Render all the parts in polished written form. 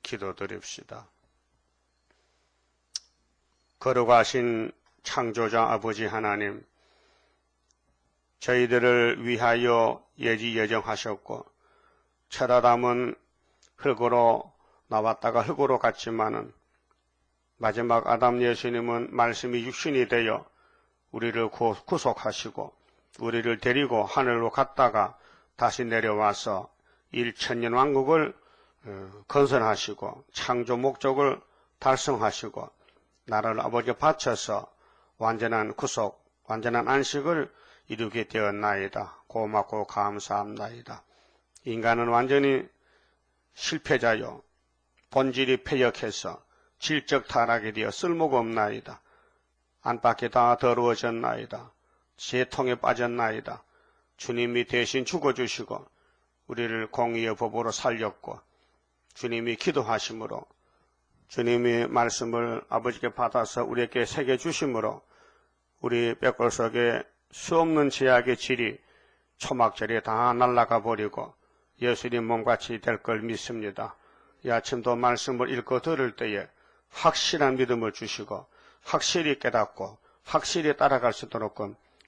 기도드립시다. 거룩하신 창조자 아버지 하나님, 저희들을 위하여 예지예정하셨고 첫 아담은 흙으로 나왔다가 흙으로 갔지만은 마지막 아담 예수님은 말씀이 육신이 되어 우리를 구속하시고 우리를 데리고 하늘로 갔다가 다시 내려와서 1천년 왕국을 건설하시고 창조 목적을 달성하시고 나를 아버지께 바쳐서 완전한 구속, 완전한 안식을 이루게 되었나이다. 고맙고 감사합나이다. 인간은 완전히 실패자요, 본질이 패역해서 질적 타락이 되어 쓸모가 없나이다. 안팎이 다 더러워졌나이다. 재통에 빠졌나이다. 주님이 대신 죽어주시고 우리를 공의의 법으로 살렸고 주님이 기도하심으로 주님이 말씀을 아버지께 받아서 우리에게 새겨주심으로 우리 뼈골 속에 수없는 제약의 질이 초막절에 다 날아가 버리고 예수님 몸같이 될 걸 믿습니다. 이 아침도 말씀을 읽고 들을 때에 확실한 믿음을 주시고 확실히 깨닫고 확실히 따라갈 수 있도록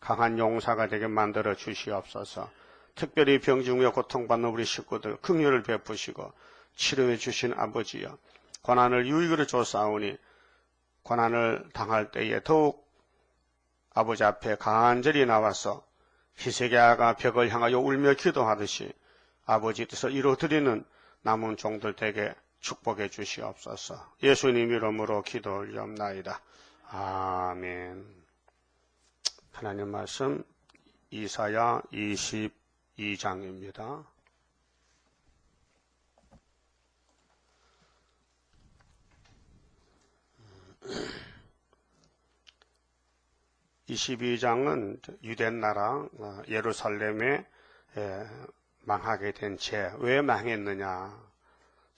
강한 용사가 되게 만들어 주시옵소서. 특별히 병중에 고통받는 우리 식구들 긍휼을 베푸시고 치료해 주신 아버지여, 고난을 유익으로 줬사오니 고난을 당할 때에 더욱 아버지 앞에 간절히 나와서 히스기야가 벽을 향하여 울며 기도하듯이 아버지 뜻을 이루어드리는 남은 종들 되게 축복해 주시옵소서. 예수님 이름으로 기도 올리옵나이다. 아멘. 하나님 말씀 이사야 22장입니다. 22장은 유대나라 예루살렘에 망하게 된 죄, 왜 망했느냐,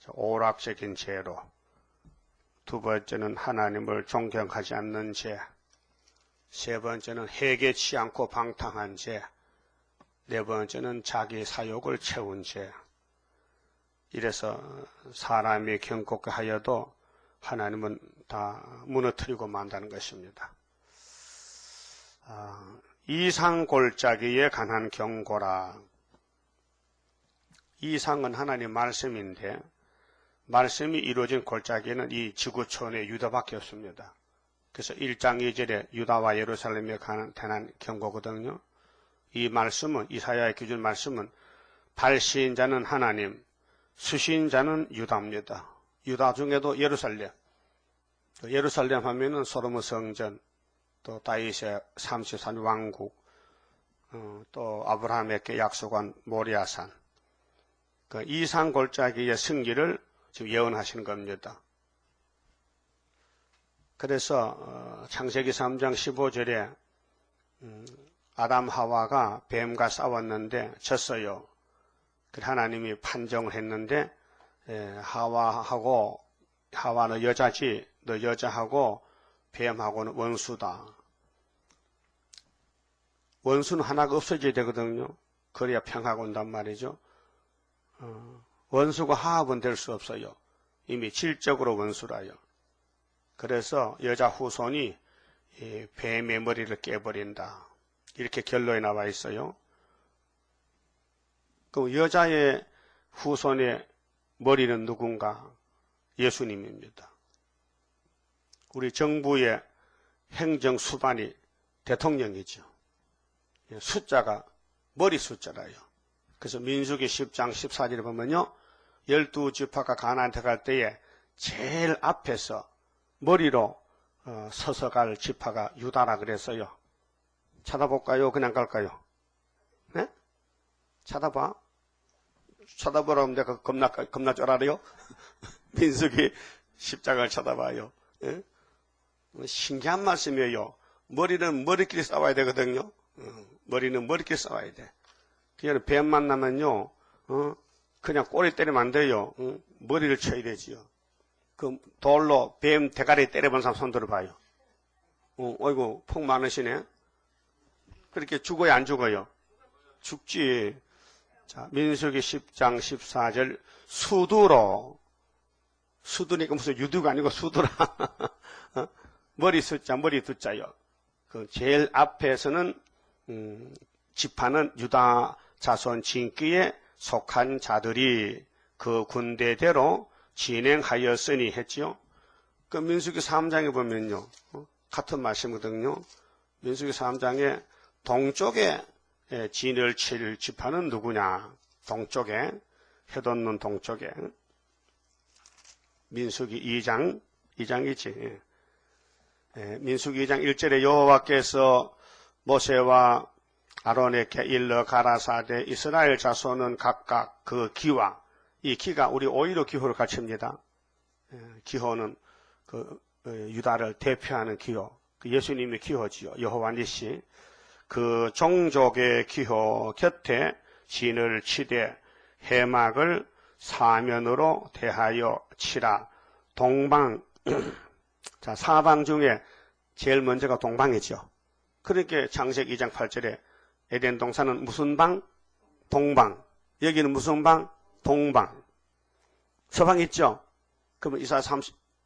오락적인 죄로, 두 번째는 하나님을 존경하지 않는 죄, 세 번째는 회개치 않고 방탕한 죄, 네 번째는 자기 사욕을 채운 죄. 이래서 사람이 경고케 하여도 하나님은 다 무너뜨리고 만다는 것입니다. 이상골짜기에 관한 경고라. 이상은 하나님 말씀인데 말씀이 이루어진 골짜기는 이 지구촌의 유다밖에 없습니다. 그래서 1장 2절에 유다와 예루살렘에 관한 경고거든요. 이 말씀은, 이사야의 기준 말씀은 발시인 자는 하나님, 수시인 자는 유다입니다. 유다 중에도 예루살렘. 예루살렘 하면은 솔로몬 성전, 또 다윗의 33 왕국, 또 아브라함에게 약속한 모리아산, 그 이상 골짜기의 승리를 지금 예언하시는 겁니다. 그래서 창세기 3장 15절에 아담 하와가 뱀과 싸웠는데 졌어요. 하나님이 판정을 했는데 하와는 여자지, 너 여자하고 뱀하고는 원수다. 원수는 하나가 없어져야 되거든요. 그래야 평화가 온단 말이죠. 원수가 하합은 될 수 없어요. 이미 질적으로 원수라요. 그래서 여자 후손이 뱀의 머리를 깨버린다. 이렇게 결론에 나와 있어요. 그 여자의 후손의 머리는 누군가? 예수님입니다. 우리 정부의 행정 수반이 대통령이죠. 숫자가 머리 숫자라요. 그래서 민수기 10장 14절에 보면요, 12지파가 가나안 들어갈 때에 제일 앞에서 머리로 서서 갈 지파가 유다라 그랬어요. 찾아볼까요? 그냥 갈까요? 네? 쳐다보라고 하면 내가 겁나 쫄아래요? 민수기 10장을 쳐다봐요. 네? 신기한 말씀이에요. 머리는 머리끼리 싸워야 되거든요. 머리는 머리끼리 싸워야 돼. 그냥 뱀 만나면요, 그냥 꼬리 때리면 안 돼요. 머리를 쳐야 되지요. 그 돌로 뱀 대가리 때려본 사람 손 들어봐요. 어이구, 폭 많으시네. 그렇게 죽어야 안 죽어요? 죽지. 자, 민수기 10장 14절 수두로 수두니까 무슨 유두가 아니고 수두라. 머리 숫자, 머리 두자요. 그 제일 앞에서는 지파는 유다 자손 진귀에 속한 자들이 그 군대대로 진행하였으니 했지요. 그 민수기 3장에 보면요. 같은 말씀이거든요. 민수기 3장에 동쪽에 진을 칠 지파는 누구냐? 동쪽에, 해돋는 동쪽에. 민수기 2장이지. 민수기 2장 1절에 여호와께서 모세와 아론에게 일러 가라사대 이스라엘 자손은 각각 그 기와, 이 기가 우리 오히려 기호를 가르칩니다. 기호는 그 유다를 대표하는 기호, 그 예수님의 기호지요. 여호와 니시. 그 종족의 기호 곁에 진을 치되 해막을 사면으로 대하여 치라. 동방. 자, 사방 중에 제일 먼저가 동방이죠. 그렇게 창세기 2장 8절에 에덴 동산은 무슨 방? 동방. 여기는 무슨 방? 동방. 서방 있죠? 그러면 이사야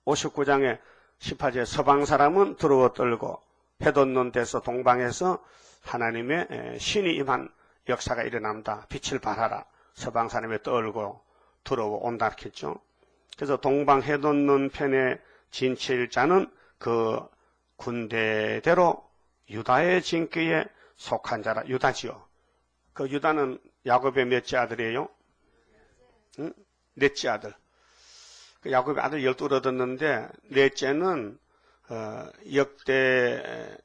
59장에 18절에 서방 사람은 두려워 떨고 해돋는 데서 동방에서 하나님의 신이 임한 역사가 일어납니다. 빛을 발하라. 서방 사람이 떨고 두려워 온다 했죠. 그래서 동방 해돋는 편에 진칠 자는 그 군대대로 유다의 진귀에 속한 자라. 유다지요. 그 유다는 야곱의 몇째 아들이에요? 응? 넷째 아들. 그 야곱의 아들 12를 얻었는데 넷째는 역대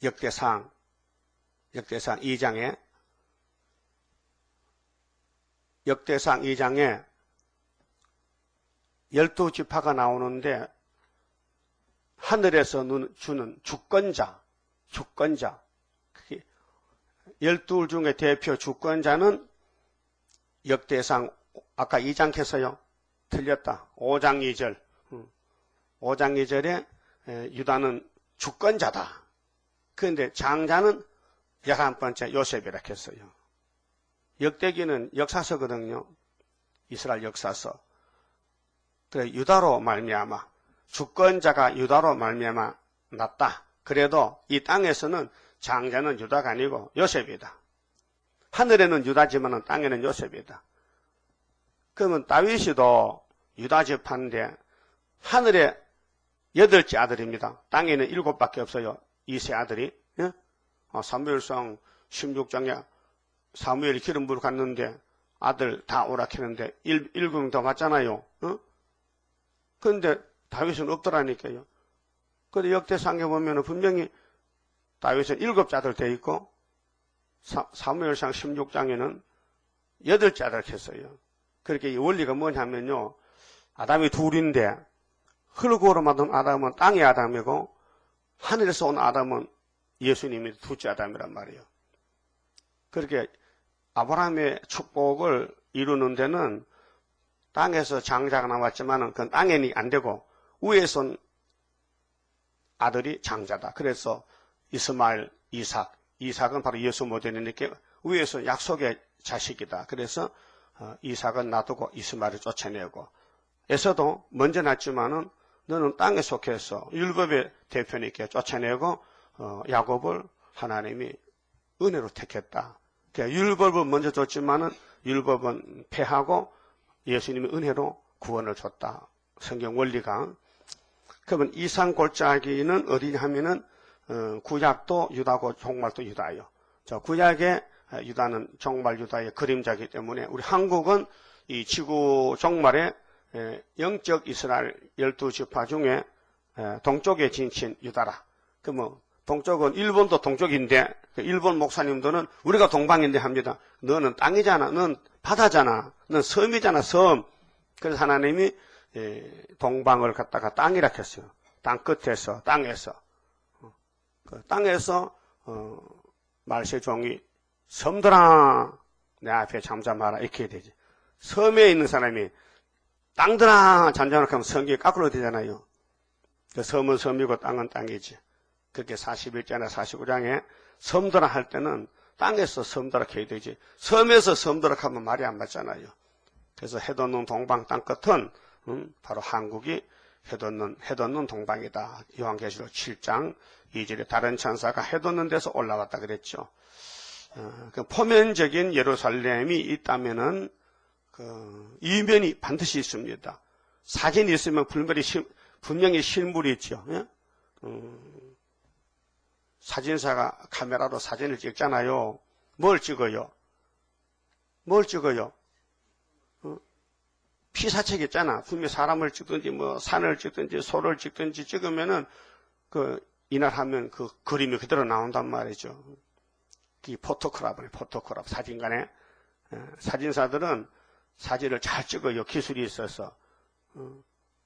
역대상 2장에 역대상 2장에 12지파가 나오는데 하늘에서 주는 주권자 12 중에 대표 주권자는 역대상 아까 2장 했어요. 틀렸다. 5장 2절 5장 2절에 유다는 주권자다. 그런데 장자는 11번째 요셉이라 했어요. 역대기는 역사서거든요. 이스라엘 역사서. 그래 유다로 말미암아 주권자가 유다로 말미암아 났다. 그래도 이 땅에서는 장자는 유다가 아니고 요셉이다. 하늘에는 유다지만 땅에는 요셉이다. 그러면 다윗이도 유다 지파인데 하늘에 8째 아들입니다. 땅에는 7밖에 없어요. 2세 아들이. 예? 사무엘상 16장에 사무엘이 기름 부으러 갔는데 아들 다 오락했는데 7명 더 맞잖아요. 그런데 다윗은 없더라니까요. 그런데 역대상에 보면 분명히 다윗은 7째 아들 돼 있고 사무엘상 16장에는 8째 아들 했어요. 그렇게 이 원리가 뭐냐면요. 아담이 둘인데 흙으로 만든 아담은 땅의 아담이고 하늘에서 온 아담은 예수님이 둘째 아담이란 말이에요. 그렇게 아브라함의 축복을 이루는 데는 땅에서 장자가 나왔지만 그건 땅에는 안 되고 위에서 온 아들이 장자다. 그래서 이스마엘, 이삭은 바로 예수 모델이니까 위에서 약속의 자식이다. 그래서 이삭은 놔두고 이스마엘을 쫓아내고 에서도 먼저 낳지만은 너는 땅에 속해서 율법의 대표니까 쫓아내고 야곱을 하나님이 은혜로 택했다. 그러니까 율법을 먼저 줬지만은 율법은 패하고 예수님이 은혜로 구원을 줬다. 성경 원리가. 그러면 이상 골짜기는 어디냐 하면은 구약도 유다고 종말도 유다예요. 저 구약의 유다는 종말 유다의 그림자이기 때문에 우리 한국은 이 지구 종말에 영적 이스라엘 12지파 중에 동쪽에 진친 유다라. 그 뭐 동쪽은 일본도 동쪽인데 일본 목사님들은 우리가 동방인데 합니다. 너는 땅이잖아. 넌 바다잖아. 넌 섬이잖아. 섬. 그래서 하나님이 동방을 갖다가 땅이라 했어요. 땅 끝에서 땅에서 그 땅에서 말세종이 섬들아 내 앞에 잠잠하라 이렇게 되지. 섬에 있는 사람이 땅들아 잠잠하라 하면 성경이 거꾸로 되잖아요. 그 섬은 섬이고 땅은 땅이지. 그렇게 41장이나 49장에 섬들아 할 때는 땅에서 섬도록 해야 되지. 섬에서 섬도록 하면 말이 안 맞잖아요. 그래서 해돋는 동방 땅끝은 바로 한국이 해돋는 동방이다. 요한계시록 7장 2절에 다른 천사가 해돋는 데서 올라왔다 그랬죠. 그 포면적인 예루살렘이 있다면은 그 이면이 반드시 있습니다. 사진이 있으면 분명히 실물이 있죠. 예? 사진사가 카메라로 사진을 찍잖아요. 뭘 찍어요? 피사체가 있잖아. 분명히 사람을 찍든지 뭐 산을 찍든지 소를 찍든지 찍으면은 그 이날 하면 그 그림이 그대로 나온단 말이죠. 이 포토그래프네, 포토그래프. 사진관에 사진사들은 사진을 잘 찍어요. 기술이 있어서.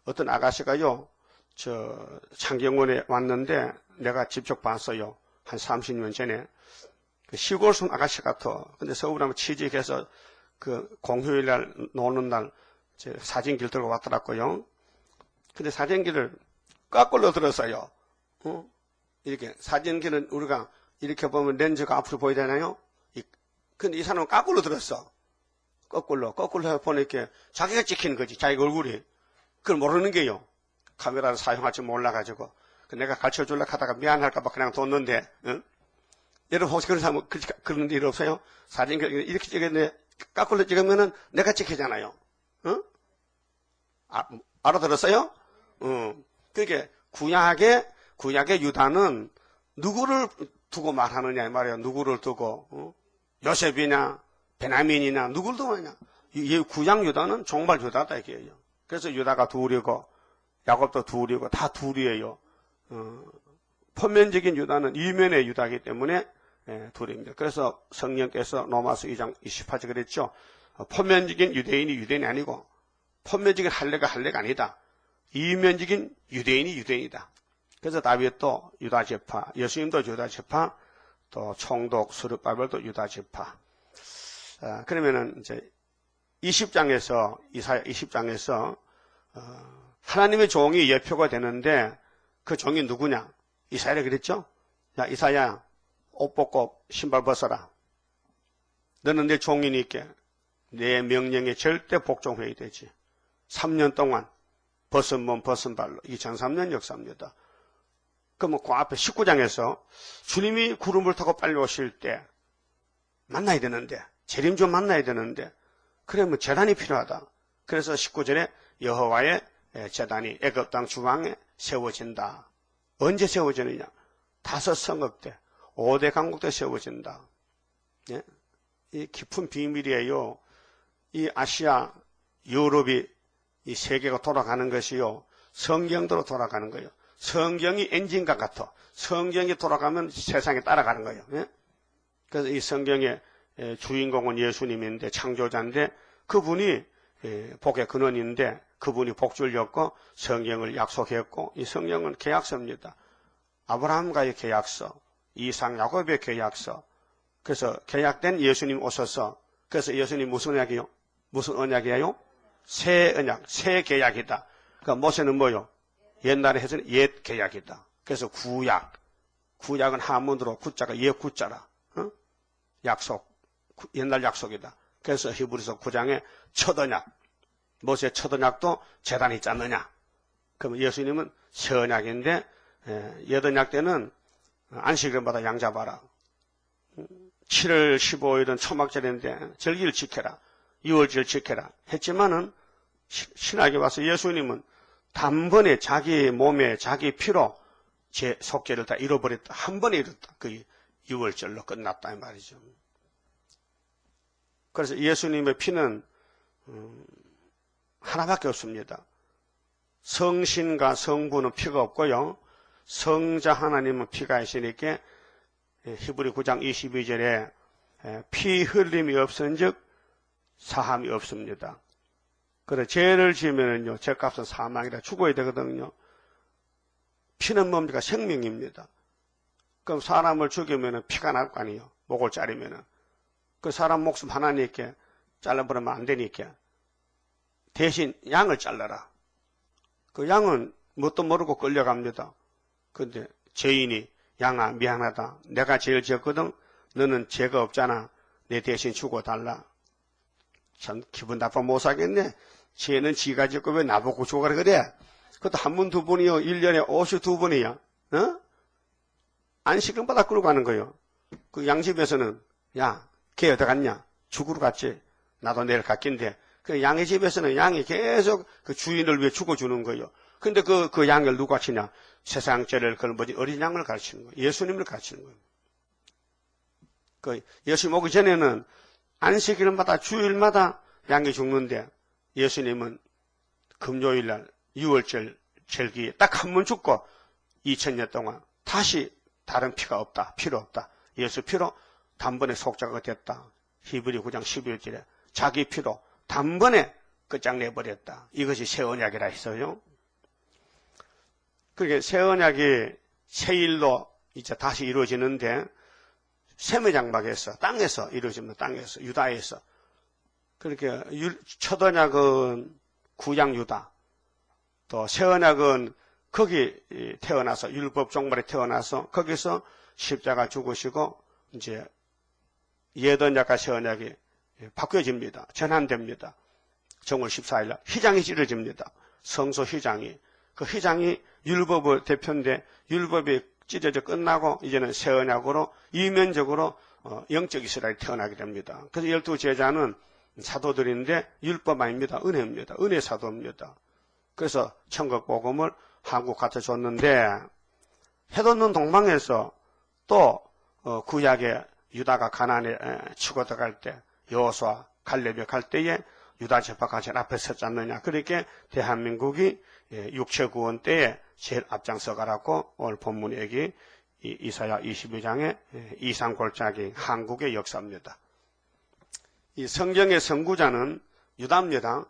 어떤 아가씨가요, 창경원에 왔는데 내가 직접 봤어요. 한 30년 전에. 그 시골순 아가씨 같아. 근데 서울에 한번 취직해서 그 공휴일 날, 노는 날 사진기를 들고 왔더라고요. 근데 사진기를 거꾸로 들었어요. 이렇게. 사진기는 우리가 이렇게 보면 렌즈가 앞으로 보이잖아요. 근데 이 사람은 거꾸로 들었어. 거꾸로 보니까 자기가 찍히는 거지. 자기 얼굴이. 그걸 모르는 게요. 카메라를 사용할 줄 몰라가지고. 내가 가르쳐 주려고 하다가 미안할까봐 그냥 뒀는데, 여러분 혹시 그런 사람, 그런 일 없어요? 사진 이렇게 찍었는데, 거꾸로 찍으면은 내가 찍히잖아요. 알아들었어요? 그러니까 구약의 유다는 누구를 두고 말하느냐, 이 말이에요. 누구를 두고, 요셉이냐, 베냐민이냐, 누구를 두고 하냐. 이 구약 유다는 정말 유다다, 이게요. 그래서 유다가 둘이고, 야곱도 둘이고, 다 둘이에요. 표면적인 유다는 이면의 유다이기 때문에 둘입니다. 그래서 성령께서 로마서 2장 28절 그랬죠. 표면적인 유대인이 아니고, 표면적인 할례가 아니다. 이면적인 유대인이다. 그래서 다윗도 유다 지파, 예수님도 유다 지파, 또 총독 스룹바벨도 유다 지파. 그러면은 이제 20장에서 이사야 20장에서 하나님의 종이 예표가 되는데 그 종이 누구냐? 이사야라 그랬죠? 야, 이사야, 옷 벗고 신발 벗어라. 너는 내 종이니까 내 명령에 절대 복종해야 되지. 3년 동안 벗은 몸 벗은 발로 2003년 역사입니다. 그러면 그 앞에 19장에서 주님이 구름을 타고 빨리 오실 때 만나야 되는데, 재림주 만나야 되는데, 그러면 제단이 필요하다. 그래서 19절에 여호와의 제단이 애굽 땅 주방에 세워진다. 언제 세워지느냐? 5 성읍 때, 5대 강국 때 세워진다. 예? 이 깊은 비밀이에요. 이 아시아, 유럽이 이 세계가 돌아가는 것이요. 성경대로 돌아가는 거예요. 성경이 엔진과 같아. 성경이 돌아가면 세상에 따라가는 거예요. 예? 그래서 이 성경의 주인공은 예수님인데, 창조자인데, 그분이 복의 근원인데, 그분이 복주를 였고 성경을 약속했고, 이 성경은 계약서입니다. 아브라함과의 계약서, 이삭 야곱의 계약서. 그래서 계약된 예수님 오셔서, 그래서 예수님 무슨 언약이요? 무슨 언약이에요? 새 언약, 새 계약이다. 그러니까 모세는 뭐요? 옛날에 해서는 옛 계약이다. 그래서 구약은 한문으로 구자가 옛 구자라. 약속, 옛날 약속이다. 그래서 히브리서 9장에 첫 언약, 모세의 첫 언약도 제단이 있지 않느냐. 그럼 예수님은 새 언약인데, 옛 언약 때는 안식일마다 양 잡아라. 7월 15일은 초막절인데 절기를 지켜라. 6월절 지켜라. 했지만은 신학에 와서 예수님은 단번에 자기 몸에 자기 피로 제 속죄를 다 잃어버렸다. 한 번에 잃었다. 그 6월절로 끝났다 이 말이죠. 그래서 예수님의 피는 하나밖에 없습니다. 성신과 성부는 피가 없고요. 성자 하나님은 피가 있으니까 히브리 9장 22절에 피 흘림이 없은즉 사함이 없습니다. 그래 죄를 지으면요 죄값은 사망이라 죽어야 되거든요. 피는 뭡니까? 생명입니다. 그럼 사람을 죽이면 피가 날 거 아니에요. 목을 자르면은 그 사람 목숨 하나니까 잘라버리면 안 되니까 대신 양을 잘라라. 그 양은 뭣도 모르고 끌려갑니다. 근데 죄인이 양아 미안하다. 내가 죄를 지었거든. 너는 죄가 없잖아. 내 대신 죽어달라. 참 기분 나빠 못 사겠네. 죄는 지가 짓고 왜 나보고 죽어라 그래. 그것도 한 번, 두 번이요. 1년에 52번이야. 어? 안식을 받아 끌고 가는 거예요. 그 양집에서는 야, 걔 어디 갔냐? 죽으러 갔지. 나도 내일 갔긴데. 그 양의 집에서는 양이 계속 그 주인을 위해 죽어주는 거예요. 근데 그 양을 누가 치냐? 세상 죄를 그런 뭐지? 어린 양을 가르치는 거예요. 예수님을 가르치는 거예요. 그 예수님 오기 전에는 안식일마다 주일마다 양이 죽는데 예수님은 금요일날 6월절 절기에 딱 한 번 죽고 2000년 동안 다시 다른 피가 없다. 필요 없다. 예수 피로 단번에 속자가 됐다. 히브리 9장 11절에 자기 피로 단번에 끝장내버렸다. 이것이 새 언약이라 했어요. 그렇게 새 언약이 새일로 이제 다시 이루어지는데 셈의 장막에서 땅에서 이루어집니다. 땅에서 유다에서. 그렇게 첫 언약은 구약 유다, 또 새 언약은 거기 태어나서 율법 종말에 태어나서 거기서 십자가 죽으시고 이제 옛 언약과 새 언약이 바뀌어집니다. 전환됩니다. 정월 14일날 휘장이 찢어집니다. 성소 휘장이. 그 휘장이 율법의 대표인데 율법이 찢어져 끝나고 이제는 새 언약으로 이면적으로 영적 이스라엘이 태어나게 됩니다. 그래서 12제자는 사도들인데 율법 아닙니다. 은혜입니다. 은혜 사도입니다. 그래서 천국 복음을 한국 갖다 줬는데 해돋는 동방에서 또 구약의 유다가 가나안에 치고 들어갈 때 여호수아 갈렙이 갈 때에 유다 지파가 제일 앞에 섰지 않느냐. 그렇게 대한민국이 육체 구원 때에 제일 앞장서 가라고 오늘 본문 얘기 이사야 22장의 이상골짜기 한국의 역사입니다. 이 성경의 선구자는 유다입니다.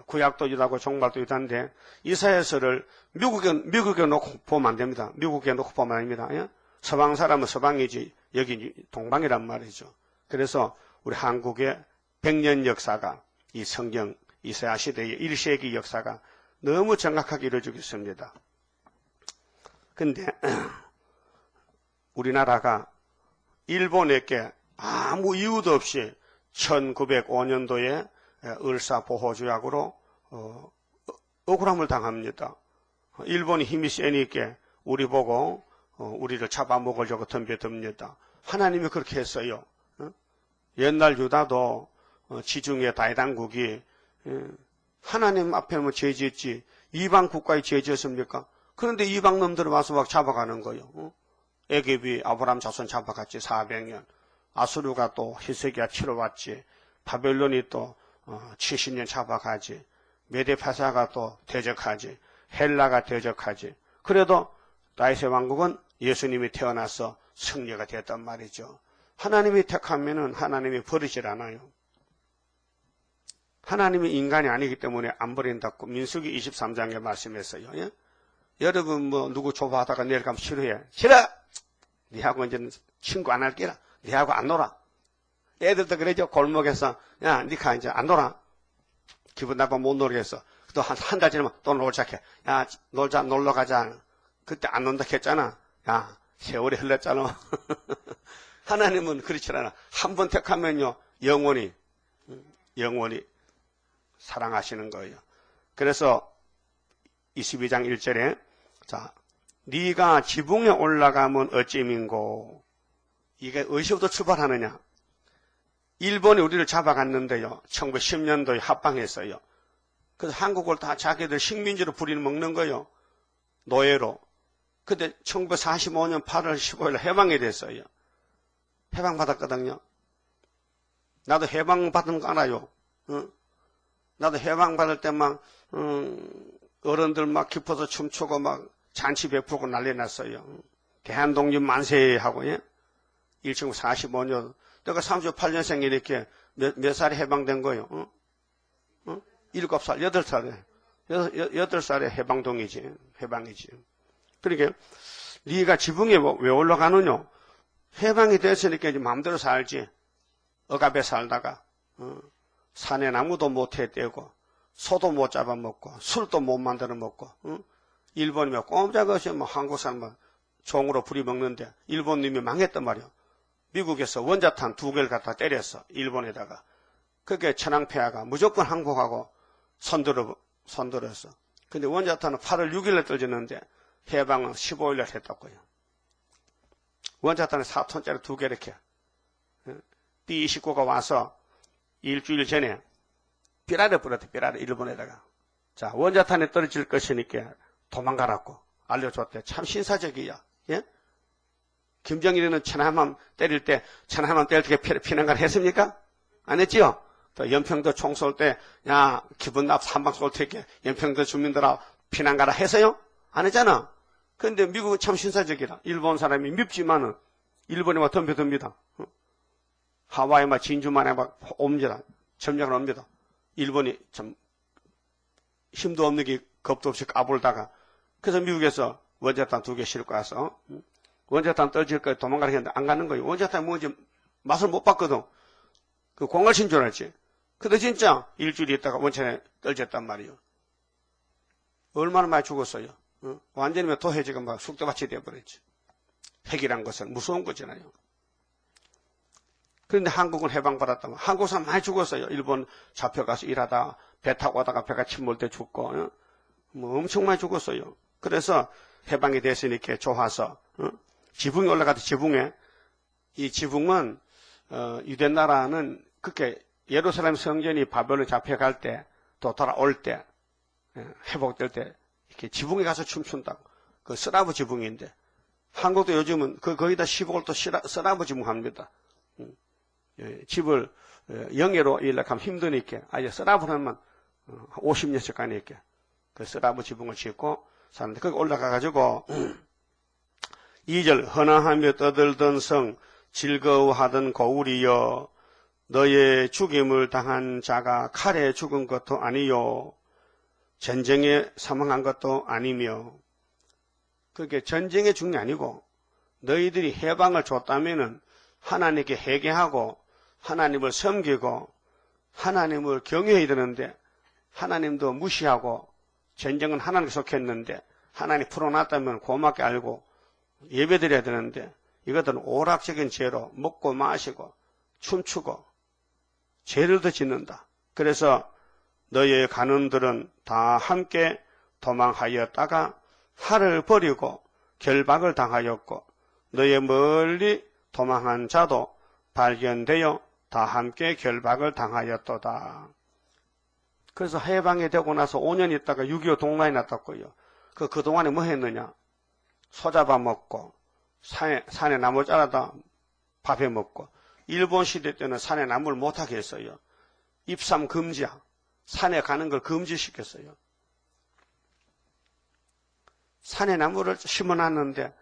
구약도 유다고 종말도 유다인데 이사야서를 미국에 놓고 보면 안 됩니다. 미국에 놓고 보면 아닙니다. 서방 사람은 서방이지 여기 동방이란 말이죠. 그래서 우리 한국의 100년 역사가 이 성경 이사야 시대의 1세기 역사가 너무 정확하게 이루어지고 있습니다. 근데 우리나라가 일본에게 아무 이유도 없이 1905년도에 을사보호조약으로 억울함을 당합니다. 일본이 힘이 세니까 우리 보고 우리를 잡아먹으려고 덤벼듭니다. 하나님이 그렇게 했어요. 옛날 유다도 지중해 다이당국이 하나님 앞에만 죄지었지 이방 국가에 죄지었습니까? 그런데 이방 놈들을 와서 막 잡아가는 거예요. 애굽이 아브라함 자손 잡아갔지 400년. 아수르가 또 히스기야 치러 왔지. 바벨론이 또 70년 잡아가지. 메데파사가 또 대적하지. 헬라가 대적하지. 그래도 다윗의 왕국은 예수님이 태어나서 승리가 됐단 말이죠. 하나님이 택하면은 하나님이 버리질 않아요. 하나님이 인간이 아니기 때문에 안 버린다고 민수기 23장에 말씀했어요. 예? 여러분 뭐 누구 조바하다가 내일 가면 싫어해. 싫어! 니하고 이제 친구 안 할게라. 니하고 안 놀아. 애들도 그러죠. 골목에서 야 니가 이제 안 놀아. 기분 나빠 못 놀겠어. 또 한 달 지나면 또 놀자 해. 야 놀자 놀러 가자. 그때 안 논다 했잖아. 야 세월이 흘렀잖아. 하나님은 그렇지 않아. 한 번 택하면요 영원히 사랑하시는 거예요. 그래서 22장 1절에 자 네가 지붕에 올라가면 어찌민고. 이게 어디서부터 출발하느냐. 일본이 우리를 잡아갔는데요. 1910년도에 합방했어요. 그래서 한국을 다 자기들 식민지로 부리는 먹는 거예요. 노예로. 근데 1945년 8월 15일 해방이 됐어요. 해방받았거든요. 나도 해방받은 거 알아요. 나도 해방받을 때 막 어른들 막 기뻐서 춤추고 막 잔치 베풀고 난리 났어요. 대한독립 만세 하고, 예? 1945년. 내가 38년생이 이렇게 몇 살에 해방된 거예요? 7살, 8살에. 8살에 해방이지. 그러니까, 네가 지붕에 왜 올라가느냐? 해방이 됐으니까 이제 마음대로 살지. 억압에 살다가, 산에 나무도 못 해떼고, 소도 못 잡아먹고, 술도 못 만들어 먹고, 일본이면 꼼짝없이 뭐 한국 사람은 종으로 부리먹는데, 일본님이 망했단 말이야. 미국에서 원자탄 2개를 갖다 때렸어. 일본에다가. 그게 천황폐하가 무조건 항복하고 손들었어. 근데 원자탄은 8월 6일에 떨어졌는데 해방은 15일에 했다고요. 원자탄은 4톤짜리 2개 이렇게. B-29가 와서 일주일 전에 삐라를 뿌렸대. 삐라를 일본에다가. 자, 원자탄에 떨어질 것이니까 도망가라고 알려줬대. 참 신사적이야. 예? 김정일이는 천안함 때릴 때 피난가를 했습니까? 안 했지요? 또 연평도 총 쏠 때, 야, 기분납 3방 쏠 테니까 연평도 주민들아 피난가라 했어요? 안 했잖아. 그런데 미국은 참 신사적이라. 일본 사람이 밉지만은 일본에 막 덤벼듭니다. 하와이 막 진주만에 막 옵니다. 점령을 옵니다. 일본이 참 힘도 없는 게 겁도 없이 까불다가 그래서 미국에서 원자탄 2개 싣고 와서 원자탄 떨어질 거에 도망가라 했는데 안 가는 거예요. 원자탄이 뭔지 맛을 못 봤거든. 그 공갈신 줄 알았지. 근데 진짜 일주일 있다가 원천에 떨어졌단 말이에요. 얼마나 많이 죽었어요. 완전히 토해지가 막 쑥대밭이 되어버렸지. 핵이란 것은 무서운 거잖아요. 그런데 한국은 해방받았다면 한국 사람 많이 죽었어요. 일본 잡혀가서 일하다 배 타고 오다가 배가 침몰 때 죽고 뭐 엄청 많이 죽었어요. 그래서 해방이 됐으니까 좋아서 지붕이 올라가도 지붕에 이 지붕은 유대 나라는 그렇게 예루살렘 성전이 바벨론 잡혀갈 때 또 돌아올 때 회복될 때 이렇게 지붕에 가서 춤춘다고. 그 쓰라브 지붕인데 한국도 요즘은 거기다 시골도 쓰라브 지붕 합니다. 집을 영예로 일락하면 힘드니까 아예 쓰라브를 하면 50년씩 가니까 그 쓰라브 지붕을 짓고 사는데 거기 올라가가지고 2절 헌화하며 떠들던 성 즐거워하던 고울이여 너의 죽임을 당한 자가 칼에 죽은 것도 아니요 전쟁에 사망한 것도 아니며 그게 전쟁에 죽은 게 아니고 너희들이 해방을 줬다면은 하나님께 회개하고 하나님을 섬기고 하나님을 경외해야 되는데 하나님도 무시하고 전쟁은 하나님께 속했는데 하나님 풀어놨다면 고맙게 알고 예배드려야 되는데 이것들은 오락적인 죄로 먹고 마시고 춤추고 죄를 더 짓는다. 그래서 너의 간원들은 다 함께 도망하였다가 활을 버리고 결박을 당하였고 너의 멀리 도망한 자도 발견되어 다 함께 결박을 당하였도다. 그래서 해방이 되고 나서 5년 있다가 6.25 동란이 났다고요. 그동안에 뭐 했느냐? 소 잡아먹고 산에 나무 자라다 밥해 먹고 일본 시대 때는 산에 나무를 못하게 했어요. 입삼 금지야. 산에 가는 걸 금지시켰어요. 산에 나무를 심어놨는데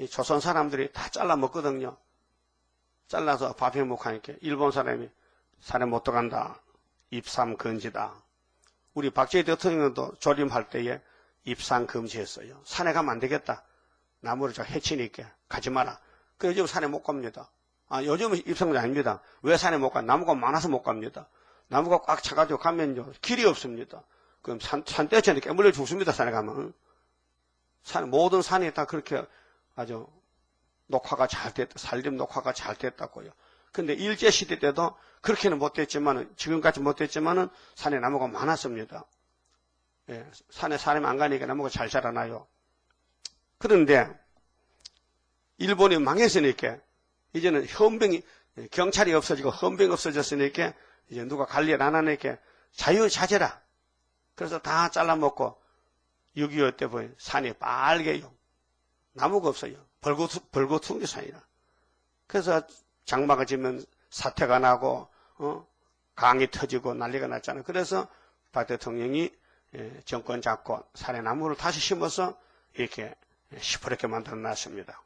이 조선 사람들이 다 잘라 먹거든요. 잘라서 밥해 먹고 하니까 일본 사람이 산에 못 들어간다. 입삼 금지다. 우리 박정희 대통령도 조림할 때에 입산 금지했어요. 산에 가면 안 되겠다. 나무를 저 해치니까 가지 마라. 그 요즘 산에 못 갑니다. 요즘은 입산금지 아닙니다. 왜 산에 못 가? 나무가 많아서 못 갑니다. 나무가 꽉 차가지고 가면요 길이 없습니다. 그럼 산떼처럼 깨물려 죽습니다. 산에 가면. 모든 산이 다 그렇게 아주 녹화가 잘 됐다. 산림 녹화가 잘 됐다고요. 근데 일제시대 때도 그렇게는 못 됐지만은, 지금까지 못 됐지만은 산에 나무가 많았습니다. 예, 산에 사람이 안 가니까 나무가 잘 자라나요. 그런데 일본이 망했으니까 이제는 경찰이 없어지고 헌병이 없어졌으니까 이제 누가 관리를 안 하니까 자유자재라. 그래서 다 잘라먹고 6.25 때 보니 산이 빨개요. 나무가 없어요. 벌거투기 산이라. 그래서 장마가 지면 사태가 나고 강이 터지고 난리가 났잖아요. 그래서 박 대통령이 정권 잡고 산에 나무를 다시 심어서 이렇게 시퍼렇게 만들어 놨습니다.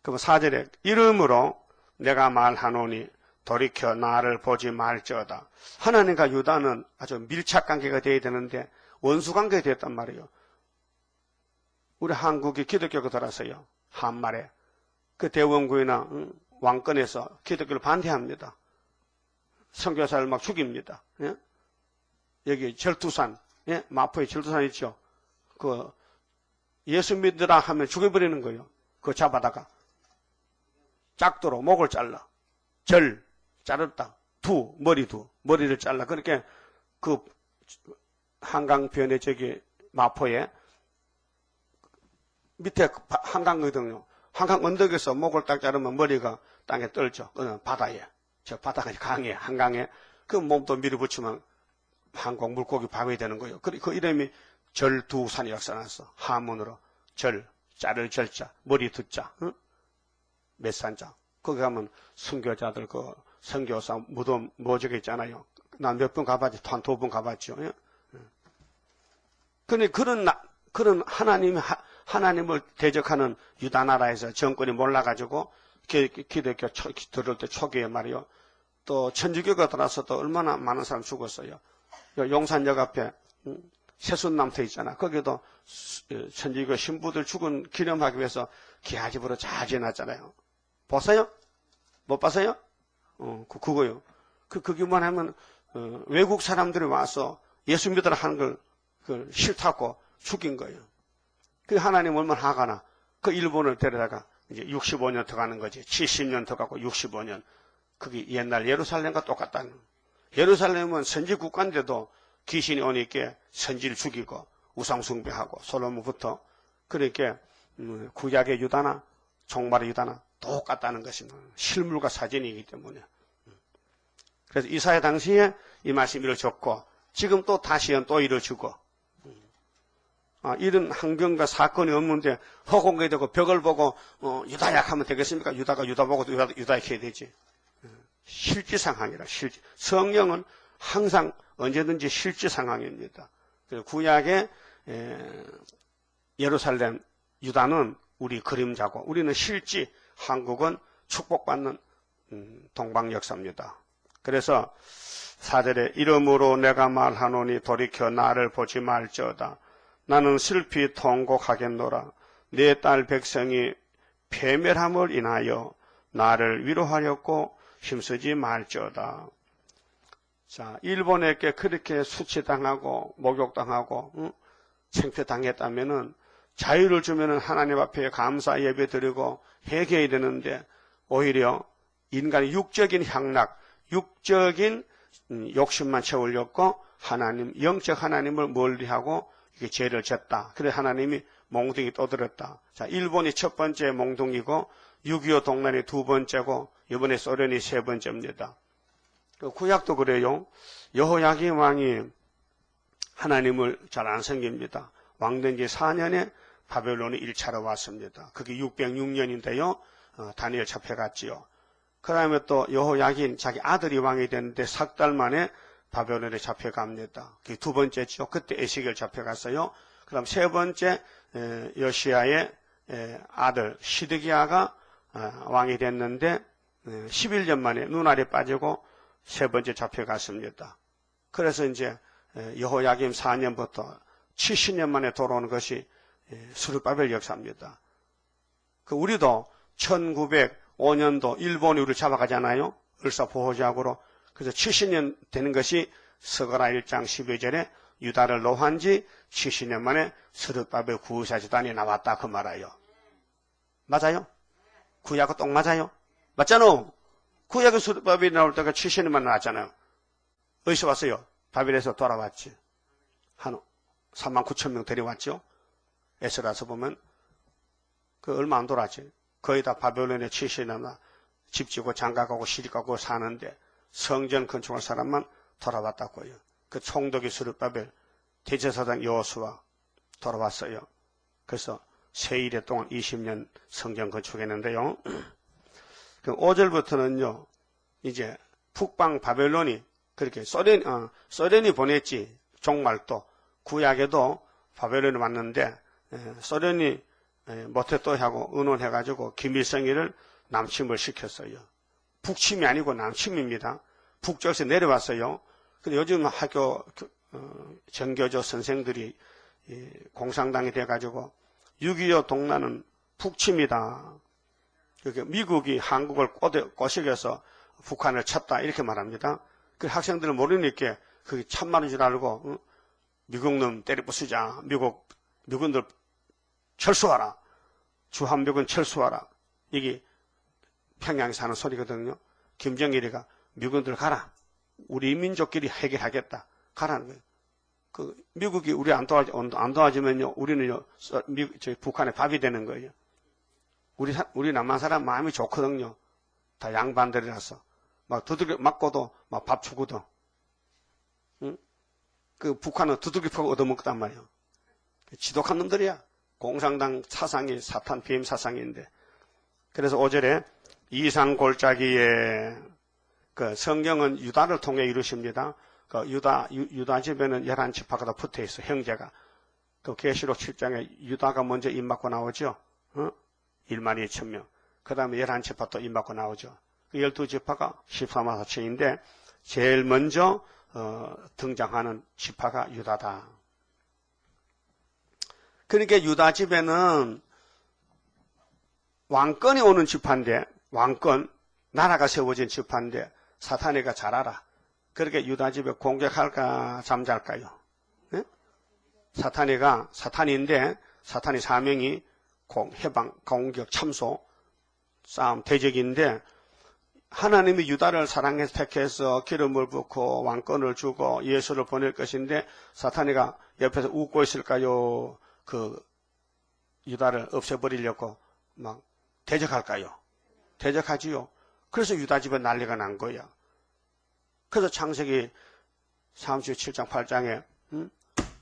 그럼 4절에 이름으로 내가 말하노니 돌이켜 나를 보지 말지어다. 하나님과 유다는 아주 밀착 관계가 되어야 되는데 원수 관계가 되었단 말이에요. 우리 한국이 기독교가 들어서요. 한말에 그 대원구이나 왕권에서 기독교를 반대합니다. 선교사를 막 죽입니다. 예? 여기 절두산, 예? 마포에 절두산 있죠. 그 예수 믿으라 하면 죽여버리는 거예요. 그거 잡아다가 짝도로 목을 잘라. 절, 자르다. 머리를 잘라. 그렇게 그 한강변에 저기 마포에 밑에 한강거든요. 한강 언덕에서 목을 딱 자르면 머리가 땅에 떨죠. 바다에. 저 바다가 강에, 한강에. 그 몸도 밀어붙이면 한국 물고기 밥이 되는 거예요. 그 이름이 절두산이라고 써놨어. 한문으로. 절, 자를 절자, 머리 두자, 응? 몇산자. 거기 가면 순교자들 그 선교사 무덤 모적에 있잖아요. 난 몇 번 가봤지. 한 2번 가봤죠. 예? 근데 그런 하나님을 대적하는 유다 나라에서 정권이 몰라가지고 기독교 들을 때 초기에 말이요. 또 천주교가 들어와서 또 얼마나 많은 사람 죽었어요. 용산역 앞에 세순남터 있잖아. 거기도 천주교 신부들 죽은 기념하기 위해서 기아집으로 잘 지어놨잖아요. 보세요? 못 봤어요? 그거요. 그기만 하면 외국 사람들이 와서 예수 믿으라 하는 걸 싫다고 죽인 거예요. 그 하나님 얼마나 화가 나. 그 일본을 데려다가 이제 65년 더 가는 거지. 70년 더 가고 65년. 그게 옛날 예루살렘과 똑같다는 거예요. 예루살렘은 선지 국가인데도 귀신이 오니까 선지를 죽이고 우상숭배하고 솔로몬부터 그러니까 구약의 유다나 종말의 유다나 똑같다는 것입니다. 실물과 사진이기 때문에. 그래서 이사야 당시에 이 말씀이 이루어졌고 지금 또 다시는 또 이루어지고 이런 환경과 사건이 없는데 허공에되고 벽을 보고 유다 약하면 되겠습니까? 유다가 유다 보고 유다 약해야 되지. 실지 상황이라 실지. 성령은 항상 언제든지 실지 상황입니다. 구약의 예루살렘 유다는 우리 그림자고 우리는 실지 한국은 축복받는 동방 역사입니다. 그래서 4절에 이름으로 내가 말하노니 돌이켜 나를 보지 말지어다. 나는 슬피 통곡하겠노라. 내 딸 백성이 패멸함을 인하여 나를 위로하려고 힘쓰지 말지어다. 자, 일본에게 그렇게 수치당하고 목욕당하고 창피당했다면은 자유를 주면은 하나님 앞에 감사 예배 드리고 회개해야 되는데 오히려 인간의 육적인 향락, 육적인 욕심만 채우려고 하나님, 영적 하나님을 멀리하고 이게 죄를 졌다. 그래 하나님이 몽둥이 떠들었다. 자, 일본이 첫 번째 몽둥이고 6.25 동란이 두 번째고 이번에 소련이 세 번째입니다. 구약도 그래요. 여호야김 왕이 하나님을 잘 안 섬깁니다. 왕된 지 4년에 바벨론이 1차로 왔습니다. 그게 606년인데요. 다니엘 잡혀갔지요. 그 다음에 또 여호야긴 자기 아들이 왕이 됐는데 석 달 만에 바벨론에 잡혀갑니다. 그게 두 번째죠. 그때 에스겔 잡혀갔어요. 그 다음 세 번째 여시야의 아들 시드기야가 왕이 됐는데 11년 만에 눈알이 빠지고 세 번째 잡혀갔습니다. 그래서 이제 여호야김 4년부터 70년 만에 돌아오는 것이 스룹바벨 역사입니다. 우리도 1905년도 일본이 우리를 잡아가잖아요. 을사보호제약으로. 그래서 70년 되는 것이 스가랴 1장 12절에 유다를 노한 지 70년 만에 스룹바벨 구사지단이 나왔다 그 말이에요. 맞아요? 구약은 똥 맞아요? 맞잖아. 구약의 스룹바벨이 나올 때가 70년 만에 나왔잖아요. 어디서 왔어요? 바벨에서 돌아왔지. 한 39,000명 데려왔죠. 에스라서 보면 그 얼마 안 돌았지. 거의 다 바벨론에 70년이나 집 지고 장가가고 시집가고 사는데 성전 건축할 사람만 돌아왔다고요. 그 총독이 스룹바벨, 대제사장 여호수아 돌아왔어요. 그래서 세일에 동안 20년 성전 건축했는데요. 그 5절부터는요. 이제 북방 바벨론이 그렇게 소련이 보냈지. 종말도 구약에도 바벨론이 왔는데 소련이 모태또 하고 의논해가지고 김일성이를 남침을 시켰어요. 북침이 아니고 남침입니다. 북쪽에서 내려왔어요. 근데 요즘 학교 전교조 선생들이 공산당이 돼가지고 6.25 동란은 북침이다. 미국이 한국을 꼬시겨서 북한을 쳤다 이렇게 말합니다. 그 학생들은 모르니까 그게 참말인 줄 알고 미국놈 때려부수자. 미군들 철수하라. 주한미군 철수하라. 이게 평양에 사는 소리거든요. 김정일이가 미군들 가라. 우리 민족끼리 해결하겠다. 가라는 거예요. 미국이 우리 안 도와주면요, 우리는요, 저희 북한의 밥이 되는 거예요. 우리 남한 사람 마음이 좋거든요. 다 양반들이라서. 막 두들겨 맞고도 막 밥 주거든. 응? 북한은 두들겨 패고 얻어먹단 말이에요. 지독한 놈들이야. 공산당 사상이 사탄 비임 사상인데. 그래서 5절에 이상골짜기에 성경은 유다를 통해 이루십니다. 유다 집에는 11지파가 다 붙어 있어, 형제가. 계시록 7장에 유다가 먼저 입맞고 나오죠. 1만 2천 명. 그 다음에 11지파 또 입맞고 나오죠. 12지파가 14만 4천인데, 제일 먼저, 등장하는 지파가 유다다. 그러니까 유다 집에는 왕권이 오는 지파인데, 왕권, 나라가 세워진 지파인데, 사탄이가 잘 알아. 그렇게 유다 집에 공격할까 잠잘까요? 네? 사탄인데 사탄이 사명이 해방, 공격, 참소, 싸움, 대적인데 하나님이 유다를 사랑해서 택해서 기름을 붓고 왕권을 주고 예수를 보낼 것인데 사탄이가 옆에서 웃고 있을까요? 유다를 없애버리려고 막 대적할까요? 대적하지요. 그래서 유다 집에 난리가 난 거야. 그래서 창세기 37장 8장에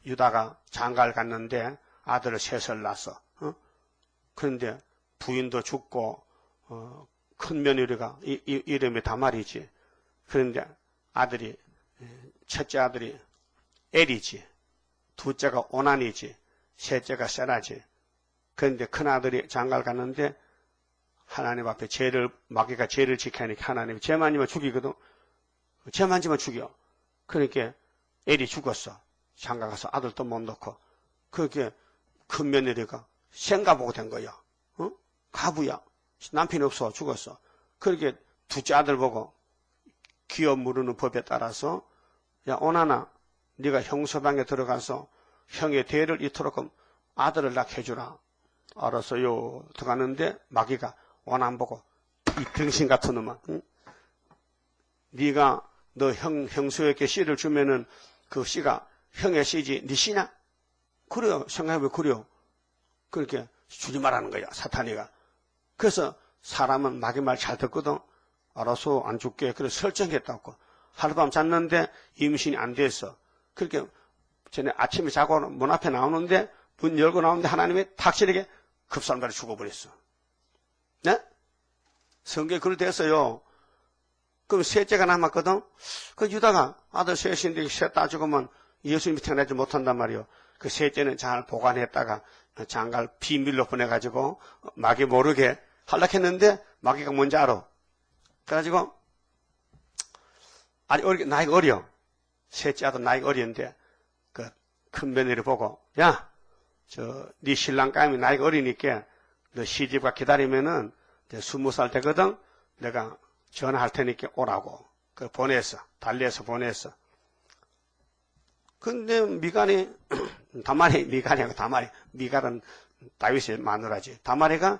유다가 장가를 갔는데 아들을 셋을 낳았어. 그런데 부인도 죽고 큰 며느리가 이름이 다말이지. 그런데 첫째 아들이 엘이지. 둘째가 오난이지. 셋째가 세라지. 그런데 큰 아들이 장가를 갔는데 하나님 앞에 마귀가 죄를 지키니까 하나님이 죄만이면 죽이거든. 죄만지면 죽여. 그러니까 엘이 죽었어. 장가 가서 아들도 못 낳고. 그렇게 큰 며느리가 생가보고 된 거야. 가부야. 남편이 없어. 죽었어. 그렇게 둘째 아들 보고 기업 물으는 법에 따라서 야 오나나 네가 형서방에 들어가서 형의 대를 이토록 아들을 낳게 해주라. 알았어요. 들어가는데 마귀가 원안 보고 이 등신 같은 놈아. 네가 너 형수에게 씨를 주면은 그 씨가 형의 씨지 네 씨냐? 그래요. 생각해보면 그래요. 그렇게 주지 말라는 거야. 사탄이가. 그래서 사람은 마귀 말 잘 듣거든. 알아서 안 줄게. 그래서 설정했다고. 하룻밤 잤는데 임신이 안 됐어. 그렇게 전에 아침에 자고 문 앞에 나오는데 문 열고 나오는데 하나님이 탁실하게 급살마를 죽어버렸어. 네? 성경에 그렇게 됐어요. 그럼 셋째가 남았거든. 그 유다가 아들 셋인데 셋 다 죽으면 예수님이 태어나지 못한단 말이에요. 그 셋째는 잘 보관했다가 장가를 비밀로 보내가지고 마귀 모르게 하려했는데 마귀가 뭔지 알아. 그래가지고 나이가 어려. 셋째 아들 나이가 어린데 그 큰 며느리 보고 야, 네 신랑감이 나이가 어리니까 너 시집가 기다리면은 20살 되거든. 내가 전화할 테니까 오라고. 보냈어. 달리해서 보냈어. 근데 미갈이, 미갈이하고 다말이, 미갈은 다윗의 마누라지. 다말이가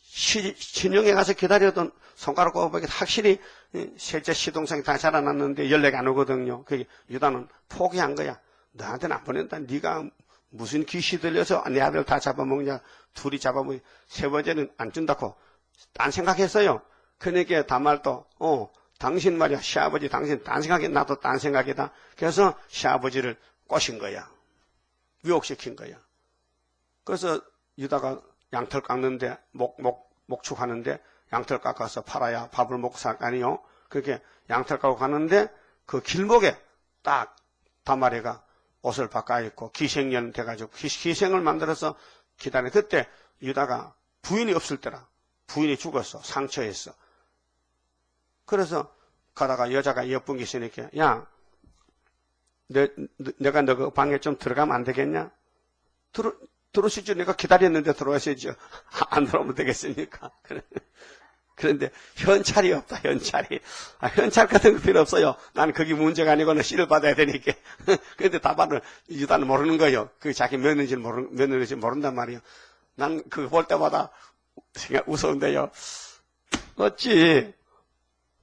친정에 가서 기다려던 손가락 꼽아보니까 확실히 셋째 시동생이 다 자라났는데 연락이 안 오거든요. 그게 유다는 포기한 거야. 너한테는 안 보낸다. 네가 무슨 귀시 들려서 내 아들 다 잡아먹냐. 둘이 잡아먹냐. 세 번째는 안 준다고. 딴 생각했어요. 그러니까 다말도 당신 말이야. 시아버지 당신 딴 생각이 나도 딴 생각이다. 그래서 시아버지를 꼬신 거야. 유혹시킨 거야. 그래서 유다가 양털 깎는데 목축하는데 양털 깎아서 팔아야 밥을 먹고 살 거 아니요. 그렇게 양털 깎고 가는데 그 길목에 딱 다말이가 옷을 바꿔 입고 기생년 돼가지고 기생을 만들어서 기다려. 그때 유다가 부인이 없을 때라. 부인이 죽었어. 상처했어. 그래서 가다가 여자가 예쁜 게 있으니까 야, 내가 너 그 방에 좀 들어가면 안 되겠냐? 들어오시죠. 내가 기다렸는데 들어오시죠. 안 들어오면 되겠습니까? 그런데 현찰이 없다. 현찰이. 현찰 같은 거 필요 없어요. 나는 그게 문제가 아니고 씨를 받아야 되니까. 그런데 다발을 유다는 모르는 거예요. 그게 자기 며느리인지 모른단 말이에요. 난 그거 볼 때마다 웃었는데요. 어찌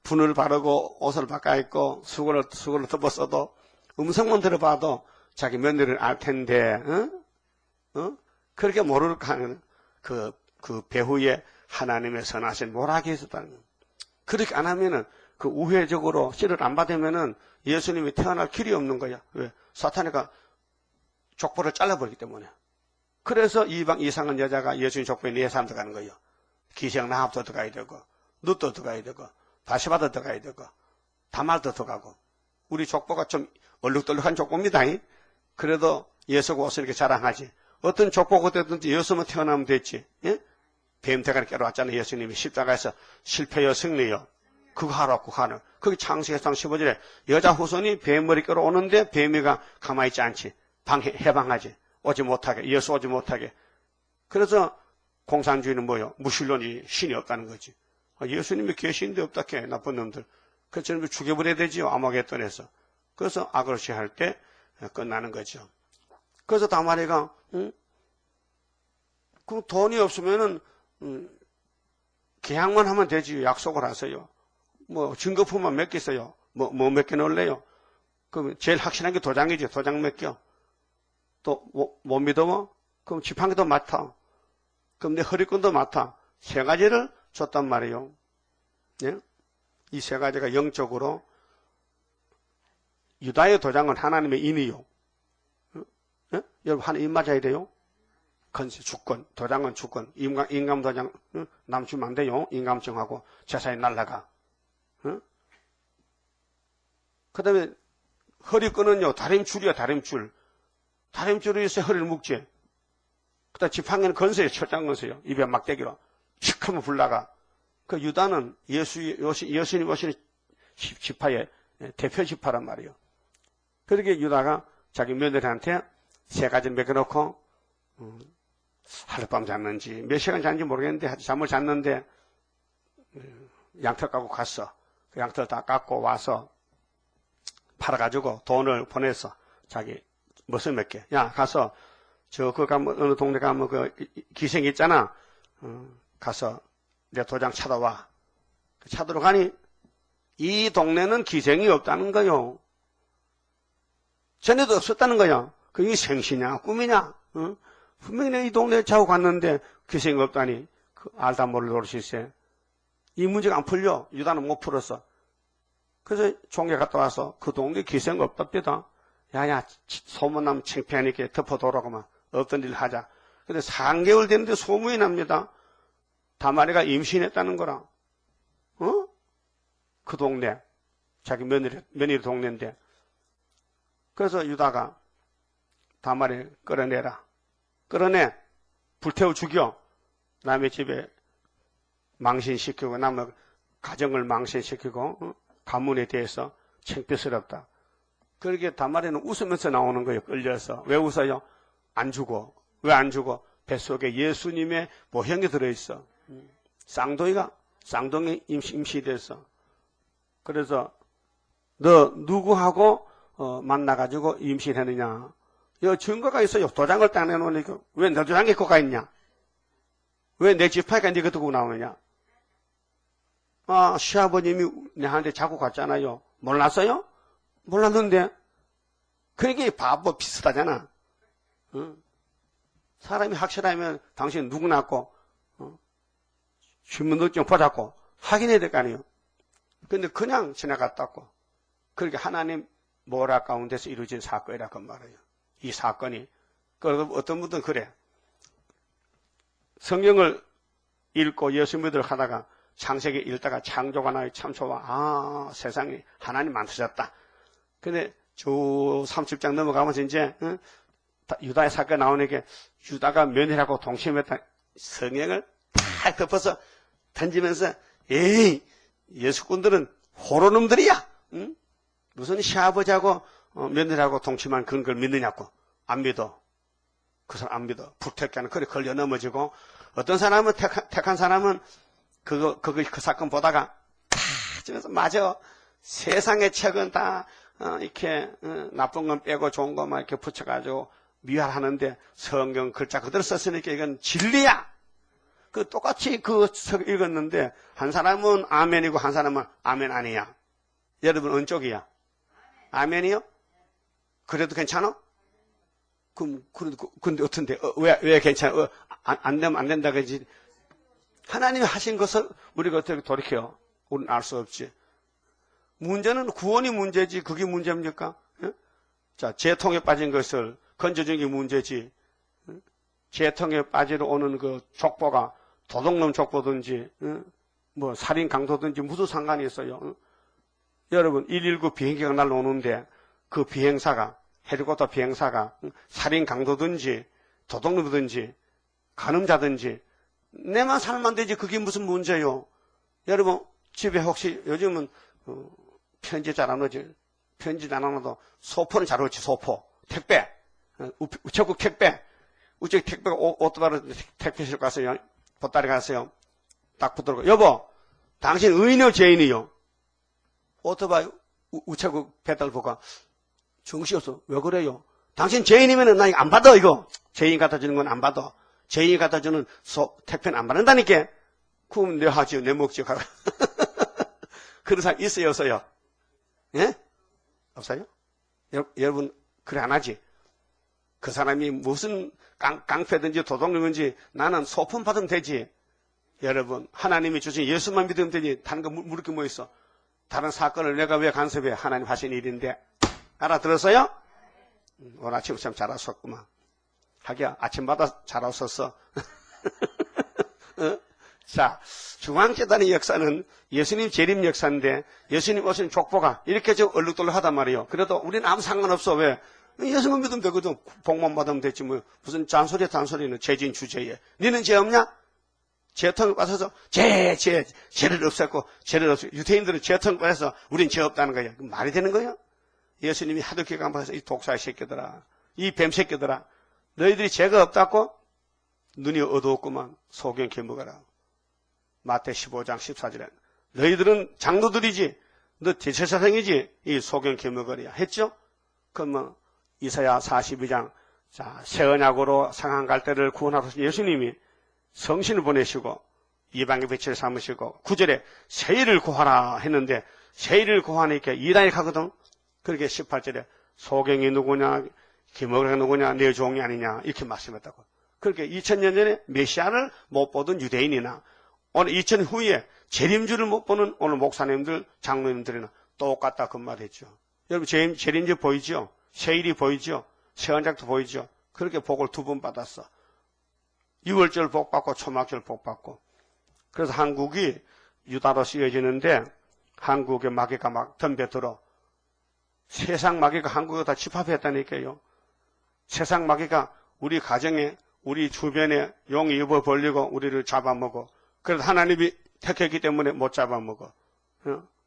분을 바르고 옷을 바꿔 입고 수건을 덮었어도 음성만 들어봐도 자기 며느리를 알 텐데, 그렇게 모를까 하는 그 배후에 하나님의 선하신 모락이 있었다는 거예요. 그렇게 안 하면은 그 우회적으로 씨를 안 받으면은 예수님이 태어날 길이 없는 거야. 왜? 사탄이가 족보를 잘라버리기 때문에. 그래서 이상한 여자가 예수님 족보에 4사람 들어가는 거예요. 기생 나합도 들어가야 되고, 룻도 들어가야 되고, 바시바도 들어가야 되고, 다말도 들어가고. 우리 족보가 좀 얼룩덜룩한 족보입니다. 그래도 예수가 옷을 이렇게 자랑하지. 어떤 족보가 됐든지 예수만 태어나면 됐지. 예? 뱀대가리 깨러왔잖아요. 예수님이 십자가에서 실패요 승리요. 그거 하라고 하는. 거기 창세기상 15절에 여자 후손이 뱀 머리 깨러 오는데 뱀이가 가만히 있지 않지. 해방하지. 오지 못하게. 예수 오지 못하게. 그래서 공산주의는 뭐요? 무신론이 신이 없다는 거지. 예수님이 계신데 없다 해 나쁜 놈들. 그래서 저는 죽여버려야 되지요. 아마겟돈에서. 그래서 악을 시할 때 끝나는 거죠. 그래서 다말이가 그럼 돈이 없으면은 계약만 하면 되지. 약속을 하세요. 뭐 증거품만 몇 개 있어요. 뭐 몇 개 넣을래요? 그럼 제일 확실한 게 도장이죠. 도장 몇 개. 또 못 믿어? 그럼 지팡이도 맡아. 그럼 내 허리끈도 맡아. 3가지를 줬단 말이에요. 예? 이 3가지가 영적으로 유다의 도장은 하나님의 인이요. 예? 여러분 하나 입 맞아야 돼요. 건세, 주권, 도장은 주권, 인감 도장, 남 주면 안 돼요. 인감증하고 재산이 날라가. 그 다음에 허리끈은요, 다림줄이야, 다림줄. 다림줄을 위해서 허리를 묶지. 그 다음에 지팡이는 건세요, 철장 건세요. 입에 막대기로. 칙 하면 불나가. 그 유다는 예수님 오시는 지파의 대표 지파란 말이에요. 그렇게 유다가 자기 며느리한테 3가지를 먹여놓고, 하룻밤 잤는지, 몇 시간 잤는지 모르겠는데, 잠을 잤는데, 양털 까고 갔어. 그 양털 다 깎고 와서, 팔아가지고 돈을 보내서, 자기, 무슨 몇 개. 야, 가서, 어느 동네 가면 기생 있잖아. 가서, 내 도장 찾아와. 찾으러 가니, 이 동네는 기생이 없다는 거요. 전에도 없었다는 거야. 그게 생시냐, 꿈이냐, 분명히 이 동네에 자고 갔는데 기생이 없다니 알다 모를 노릇일세. 이 문제가 안 풀려. 유다는 못 풀었어. 그래서 종에 갔다 와서 그 동네에 기생 없답니다. 야야 소문나면 창피하니까 덮어도라고만 없던 일 하자. 근데 3개월 됐는데 소문이 납니다. 다말이가 임신했다는 거라. 그 동네 자기 며느리 동네인데. 그래서 유다가 다말이 끌어내라. 끌어내. 불태워 죽여. 남의 집에 망신시키고 남의 가정을 망신시키고 가문에 대해서 창피스럽다. 그렇게 다말이는 웃으면서 나오는 거예요. 끌려서. 왜 웃어요? 안 죽어. 왜 안 죽어? 뱃속에 예수님의 모형이 들어있어. 쌍둥이 임시돼서. 그래서 너 누구하고 만나가지고 임신했느냐? 여 증거가 있어요. 도장을 딱 내놓으니까 왜 내 도장에 거가 있냐? 왜 내 지파가 네 거 두고 나오느냐? 아, 시아버님이 내한테 자고 갔잖아요. 몰랐어요? 몰랐는데. 그러니까 바보 비슷하잖아. 사람이 확실하면 당신 누구 낳고 신분등록 보자고 확인해야 될 거 아니에요. 근데 그냥 지나갔다고. 그렇게 하나님 모락 가운데서 이루어진 사건이라고 말해요. 이 사건이. 어떤 분들은 그래. 성경을 읽고 예수 믿으러 가다가 창세기 읽다가 창조가 나요. 참 좋아. 아, 세상에 하나님 만드셨다. 근데 저 30장 넘어가면서 이제 유다의 사건 나오니까 유다가 며느리하고 동침했다. 성경을 탁 덮어서 던지면서 에이 예수꾼들은 호로놈들이야. 응? 무슨 시아버지하고 며느리하고 동침한 그런 걸 믿느냐고. 안 믿어. 그 사람 안 믿어. 불태게 하는 그래 걸려 넘어지고 어떤 사람은 택한 사람은 그 사건 보다가 다 주면서 맞아. 세상의 책은 다 이렇게 나쁜 건 빼고 좋은 것만 이렇게 붙여가지고 미화하는데 성경 글자 그대로 썼으니까 이건 진리야. 그 똑같이 그 책 읽었는데 한 사람은 아멘이고 한 사람은 아멘 아니야. 여러분 어느 쪽이야? 아멘이요? 그래도 괜찮아? 그럼 근데 어떤데? 왜 괜찮아? 안 되면 안 된다 그러지. 하나님이 하신 것을 우리가 어떻게 돌이켜요? 우리는 알 수 없지. 문제는 구원이 문제지 그게 문제입니까? 자, 재통에 빠진 것을 건져준 게 문제지. 재통에 빠지러 오는 그 족보가 도둑놈 족보든지 뭐 살인 강도든지 무슨 상관이 있어요? 여러분 119 비행기가 날라오는데 그 비행사가 헬리콥터 비행사가 살인 강도든지 도둑놈이든지 간음자든지 내만 살면 되지 그게 무슨 문제요? 여러분 집에 혹시 요즘은 편지 잘 안 오지? 편지 안 와도 소포는 잘 오지. 소포 택배 우체국 택배 우체국 택배가 오토바로 택배실 갔어요. 보따리 갔어요. 딱 붙들고 여보 당신 의인이요 죄인이요? 오토바이 우체국 배달 보가 정신없어. 왜 그래요? 당신 죄인이면은 나 이거 안 받아 이거. 죄인 갖다 주는 건 안 받아. 죄인이 갖다 주는 택배는 안 받는다니까. 그럼 내 하지요. 내 먹지요. 그런 사람 있어요 없어요? 예? 없어요? 여러분 그래 안 하지? 그 사람이 무슨 깡패든지 도둑놈인지 나는 소품 받으면 되지. 여러분 하나님이 주신 예수만 믿으면 되지. 다른 거 물을 게 뭐 있어? 다른 사건을 내가 왜 간섭해? 하나님 하신 일인데. 알아들었어요? 오늘 아침 참 잘 왔었구만. 하기야 아침마다 잘 왔었어. 자, 중앙재단의 역사는 예수님 재림 역사인데 예수님 오신 족보가 이렇게 좀 얼룩덜룩하단 말이에요. 그래도 우리는 아무 상관없어. 왜? 예수만 믿으면 되거든. 복만 받으면 되지 뭐. 무슨 잔소리는 죄진 주제에. 너는 죄 없냐? 죄통 빠져서 죄를 없앴고 죄를 없애고 유대인들은 죄통 빠져서 우린 죄 없다는 거야. 말이 되는 거야? 예수님이 하도 기가 막혀서 이 독사의 새끼들아 이 뱀 새끼들아 너희들이 죄가 없다고? 눈이 어두웠구만. 소경 개먹어라. 마태 15장 14절에 너희들은 장로들이지 너 대제사장이지 이 소경 개먹어라 했죠? 그러면 이사야 42장 자, 새 언약으로 상한 갈대를 구원하러 예수님이 성신을 보내시고 이방의 빛을 삼으시고 9절에 세일을 구하라 했는데 세일을 구하니까 이단이 가거든. 그렇게 18절에 소경이 누구냐 기먹으라가 누구냐 내 종이 아니냐 이렇게 말씀했다고. 그렇게 2000년 전에 메시아를 못 보던 유대인이나 오늘 2000년 후에 재림주를 못 보는 오늘 목사님들 장로님들이나 똑같다 그 말했죠. 여러분 재림주 보이죠? 세일이 보이죠? 세언약도 보이죠? 그렇게 복을 2번 받았어. 6월절 복 받고 초막절 복 받고. 그래서 한국이 유다로 쓰여지는데 한국의 마귀가 막 덤벼들어. 세상 마귀가 한국에 다 집합했다니까요. 세상 마귀가 우리 가정에 우리 주변에 용이 입어 벌리고 우리를 잡아먹어. 그래서 하나님이 택했기 때문에 못 잡아먹어.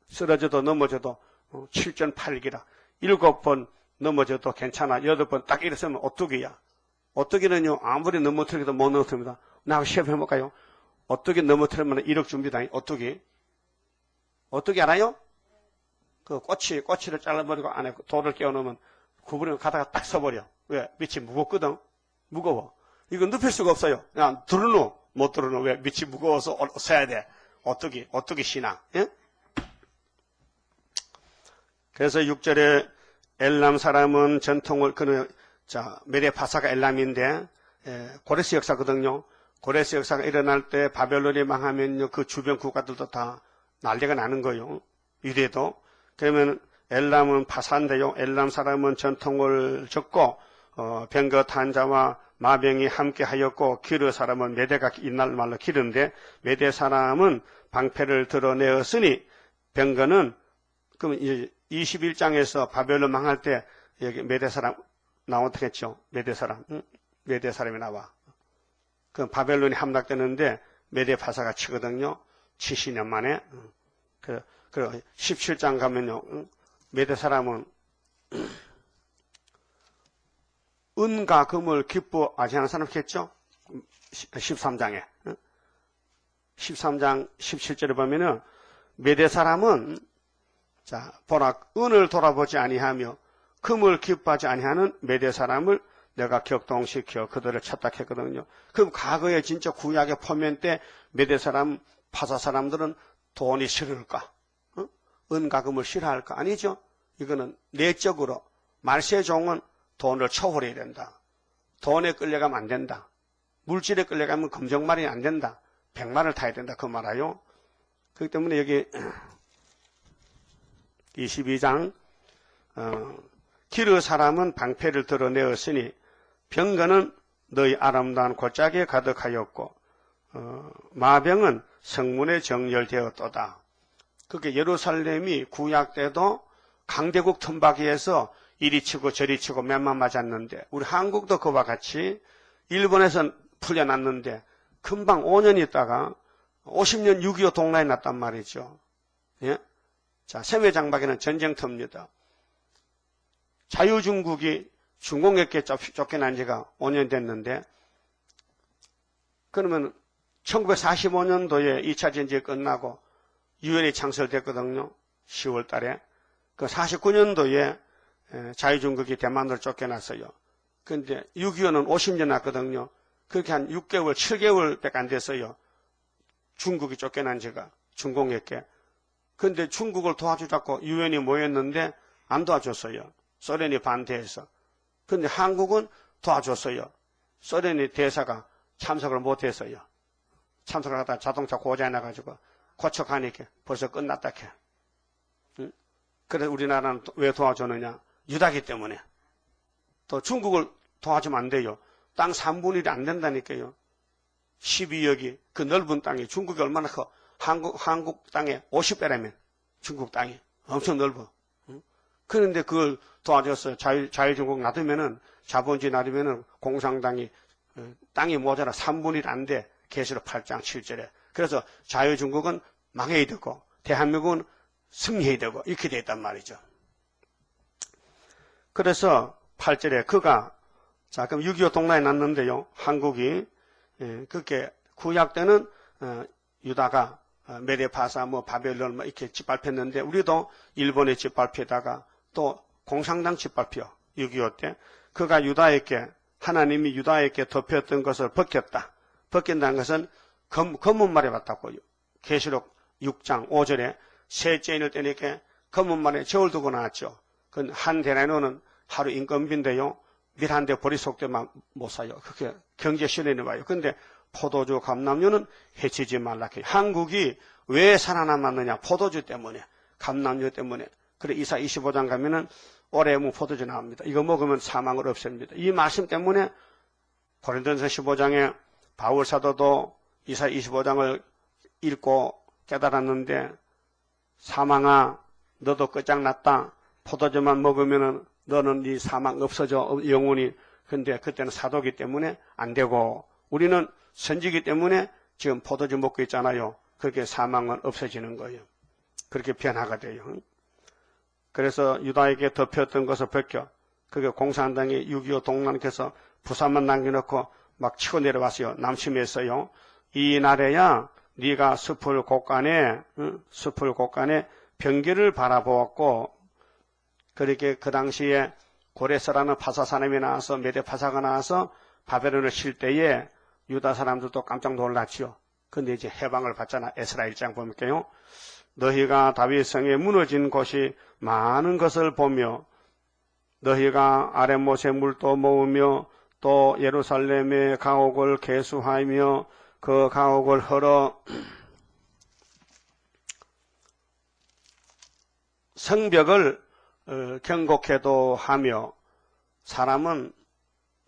쓰러져도 넘어져도 7전 8기라. 7번 넘어져도 괜찮아. 8번 딱 일어서면 오뚜기야. 오뚜기는요 아무리 넘어뜨려도 못 넘어뜨립니다. 나하고 시험해볼까요? 오뚜기 넘어뜨리면 1억 줍니다. 오뚜기. 오뚜기 알아요? 그 꼬치를 잘라버리고 안에 돌을 끼워놓으면 구부리면 가다가 딱 서버려. 왜? 밑이 무겁거든. 무거워. 이거 눕힐 수가 없어요. 그냥 들어놓어. 못 들어놓어. 왜? 밑이 무거워서 서야 돼. 오뚜기 신앙. 예? 그래서 6절에 엘람 사람은 전통을 메데파사가 엘람인데 고레스 역사거든요. 고레스 역사가 일어날 때 바벨론이 망하면요 그 주변 국가들도 다 난리가 나는 거예요. 유대도. 그러면 엘람은 파사인데요. 엘람 사람은 전통을 적고 병거 탄자와 마병이 함께 하였고 기르 사람은 메대가 옛날 말로 기르인데 메대 사람은 방패를 드러내었으니 병거는 그러면 이제 21장에서 바벨론 망할 때 여기 메대 사람 나오겠죠. 메대 사람이 나와. 그 바벨론이 함락되는데 메대 파사가 치거든요. 70년 만에. 그 17장 가면요. 메대 사람은 은과 금을 기뻐하지 않은 사람 있겠죠? 13장에. 13장 17절에 보면은 메대 사람은 자, 보라 은을 돌아보지 아니하며 금을 기뻐하지 아니하는 메대 사람을 내가 격동시켜 그들을 쳤다 했거든요. 그럼 과거에 진짜 구약의 포면 때 메대 사람, 파사 사람들은 돈이 싫을까? 은가금을 싫어할까? 아니죠. 이거는 내적으로 말세종은 돈을 초월해야 된다. 돈에 끌려가면 안 된다. 물질에 끌려가면 검정말이 안 된다. 백말을 타야 된다. 그 말아요. 그렇기 때문에 여기 22장 기르 사람은 방패를 드러내었으니 병거는 너희 아름다운 골짜기에 가득하였고 마병은 성문에 정렬되었도다. 그게 예루살렘이 구약 때도 강대국 틈바기에서 이리 치고 저리 치고 몇만 맞았는데 우리 한국도 그와 같이 일본에선 풀려났는데 금방 5년 있다가 50년 6.25 동란이 났단 말이죠. 예? 자, 세매장박에는 전쟁터입니다. 자유중국이 중공에게 쫓겨난 지가 5년 됐는데 그러면 1945년도에 2차 전쟁이 끝나고 유엔이 창설됐거든요. 10월 달에. 그 49년도에 자유중국이 대만으로 쫓겨났어요. 그런데 6.25는 50년 났거든요. 그렇게 한 6개월, 7개월밖에 안 됐어요. 중국이 쫓겨난 지가 중공에게. 그런데 중국을 도와주자고 유엔이 모였는데 안 도와줬어요. 소련이 반대해서. 그런데 한국은 도와줬어요. 소련이 대사가 참석을 못했어요. 참석을 하다가 자동차 고장이 나가지고 고쳐가니까 벌써 끝났다 캐. 응? 그래서 우리나라는 왜 도와주느냐? 유다기 때문에. 또 중국을 도와주면 안 돼요. 땅 3분의 1이 안 된다니까요. 12억이 그 넓은 땅이 중국이 얼마나 커? 한국 땅에 50배라면 중국 땅이 엄청 넓어. 응? 그런데 그걸 도와줬어요. 자유중국 놔두면은 자본주의 놔두면은 공산당이 땅이 모자라 3분의 1 안 돼. 계시록 8장 7절에. 그래서 자유중국은 망해야 되고 대한민국은 승리해야 되고 이렇게 돼 있단 말이죠. 그래서 8절에 그가 자 그럼 6.25 동란이 났는데요. 한국이 그렇게 구약 때는 유다가 메데파사 뭐 바벨론 뭐 이렇게 짓밟혔는데 우리도 일본에 짓밟히다가 또 공산당 짓밟혀 6.25 때 그가 유다에게 하나님이 유다에게 덮였던 것을 벗겼다. 벗긴다는 것은 검은말에 봤다고요. 계시록 6장 5절에 셋째 인을 때니까 검은말에 저울 두고 나왔죠. 그건 한 데나리온은 하루 인건비인데요. 밀 한 대 보리속대만 못 사요. 그렇게 경제 실현해 봐요. 그런데 포도주, 감람류는 해치지 말라. 한국이 왜 살아남았느냐? 포도주 때문에, 감람류 때문에. 그래 이사 25장 가면은 올해 포도주 나옵니다. 이거 먹으면 사망을 없앱니다. 이 말씀 때문에 고린도전서 15장에 바울 사도도 이사 25장을 읽고 깨달았는데 사망아 너도 끝장났다. 포도주만 먹으면은 너는 네 사망 없어져 영원히. 근데 그때는 사도기 때문에 안 되고 우리는 선지기 때문에 지금 포도주 먹고 있잖아요. 그렇게 사망은 없어지는 거예요. 그렇게 변화가 돼요. 그래서 유다에게 덮였던 것을 벗겨. 그게 공산당이 6.25 동란께서 부산만 남겨놓고 막 치고 내려왔어요. 남심했어요. 이 날에야 네가 숲을 곳간에 병기를 바라보았고 그렇게 그 당시에 고레스라는 파사 사람이 나와서 메대 파사가 나와서 바벨론을 칠 때에 유다 사람들도 깜짝 놀랐죠. 근데 이제 해방을 받잖아. 에스라 1장 보면요. 너희가 다윗 성에 무너진 곳이 많은 것을 보며 너희가 아랫못에 물도 모으며 또 예루살렘의 가옥을 개수하며 그 가옥을 헐어 성벽을 경곡해도 하며 사람은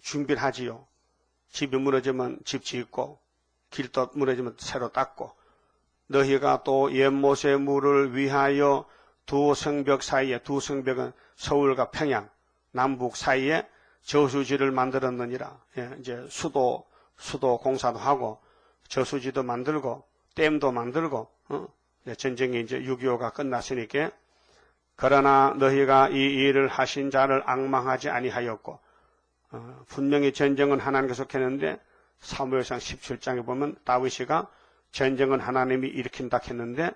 준비를 하지요. 집이 무너지면 집 짓고 길도 무너지면 새로 닦고 너희가 또 옛못의 물을 위하여 두 성벽 사이에 두 성벽은 서울과 평양 남북 사이에 저수지를 만들었느니라. 예, 이제 수도 공사도 하고 저수지도 만들고 댐도 만들고 전쟁이 이제 6.25가 끝났으니까 그러나 너희가 이 일을 하신 자를 앙망하지 아니하였고 분명히 전쟁은 하나님께서 했는데 사무엘상 17장에 보면 다윗이가 전쟁은 하나님이 일으킨다 했는데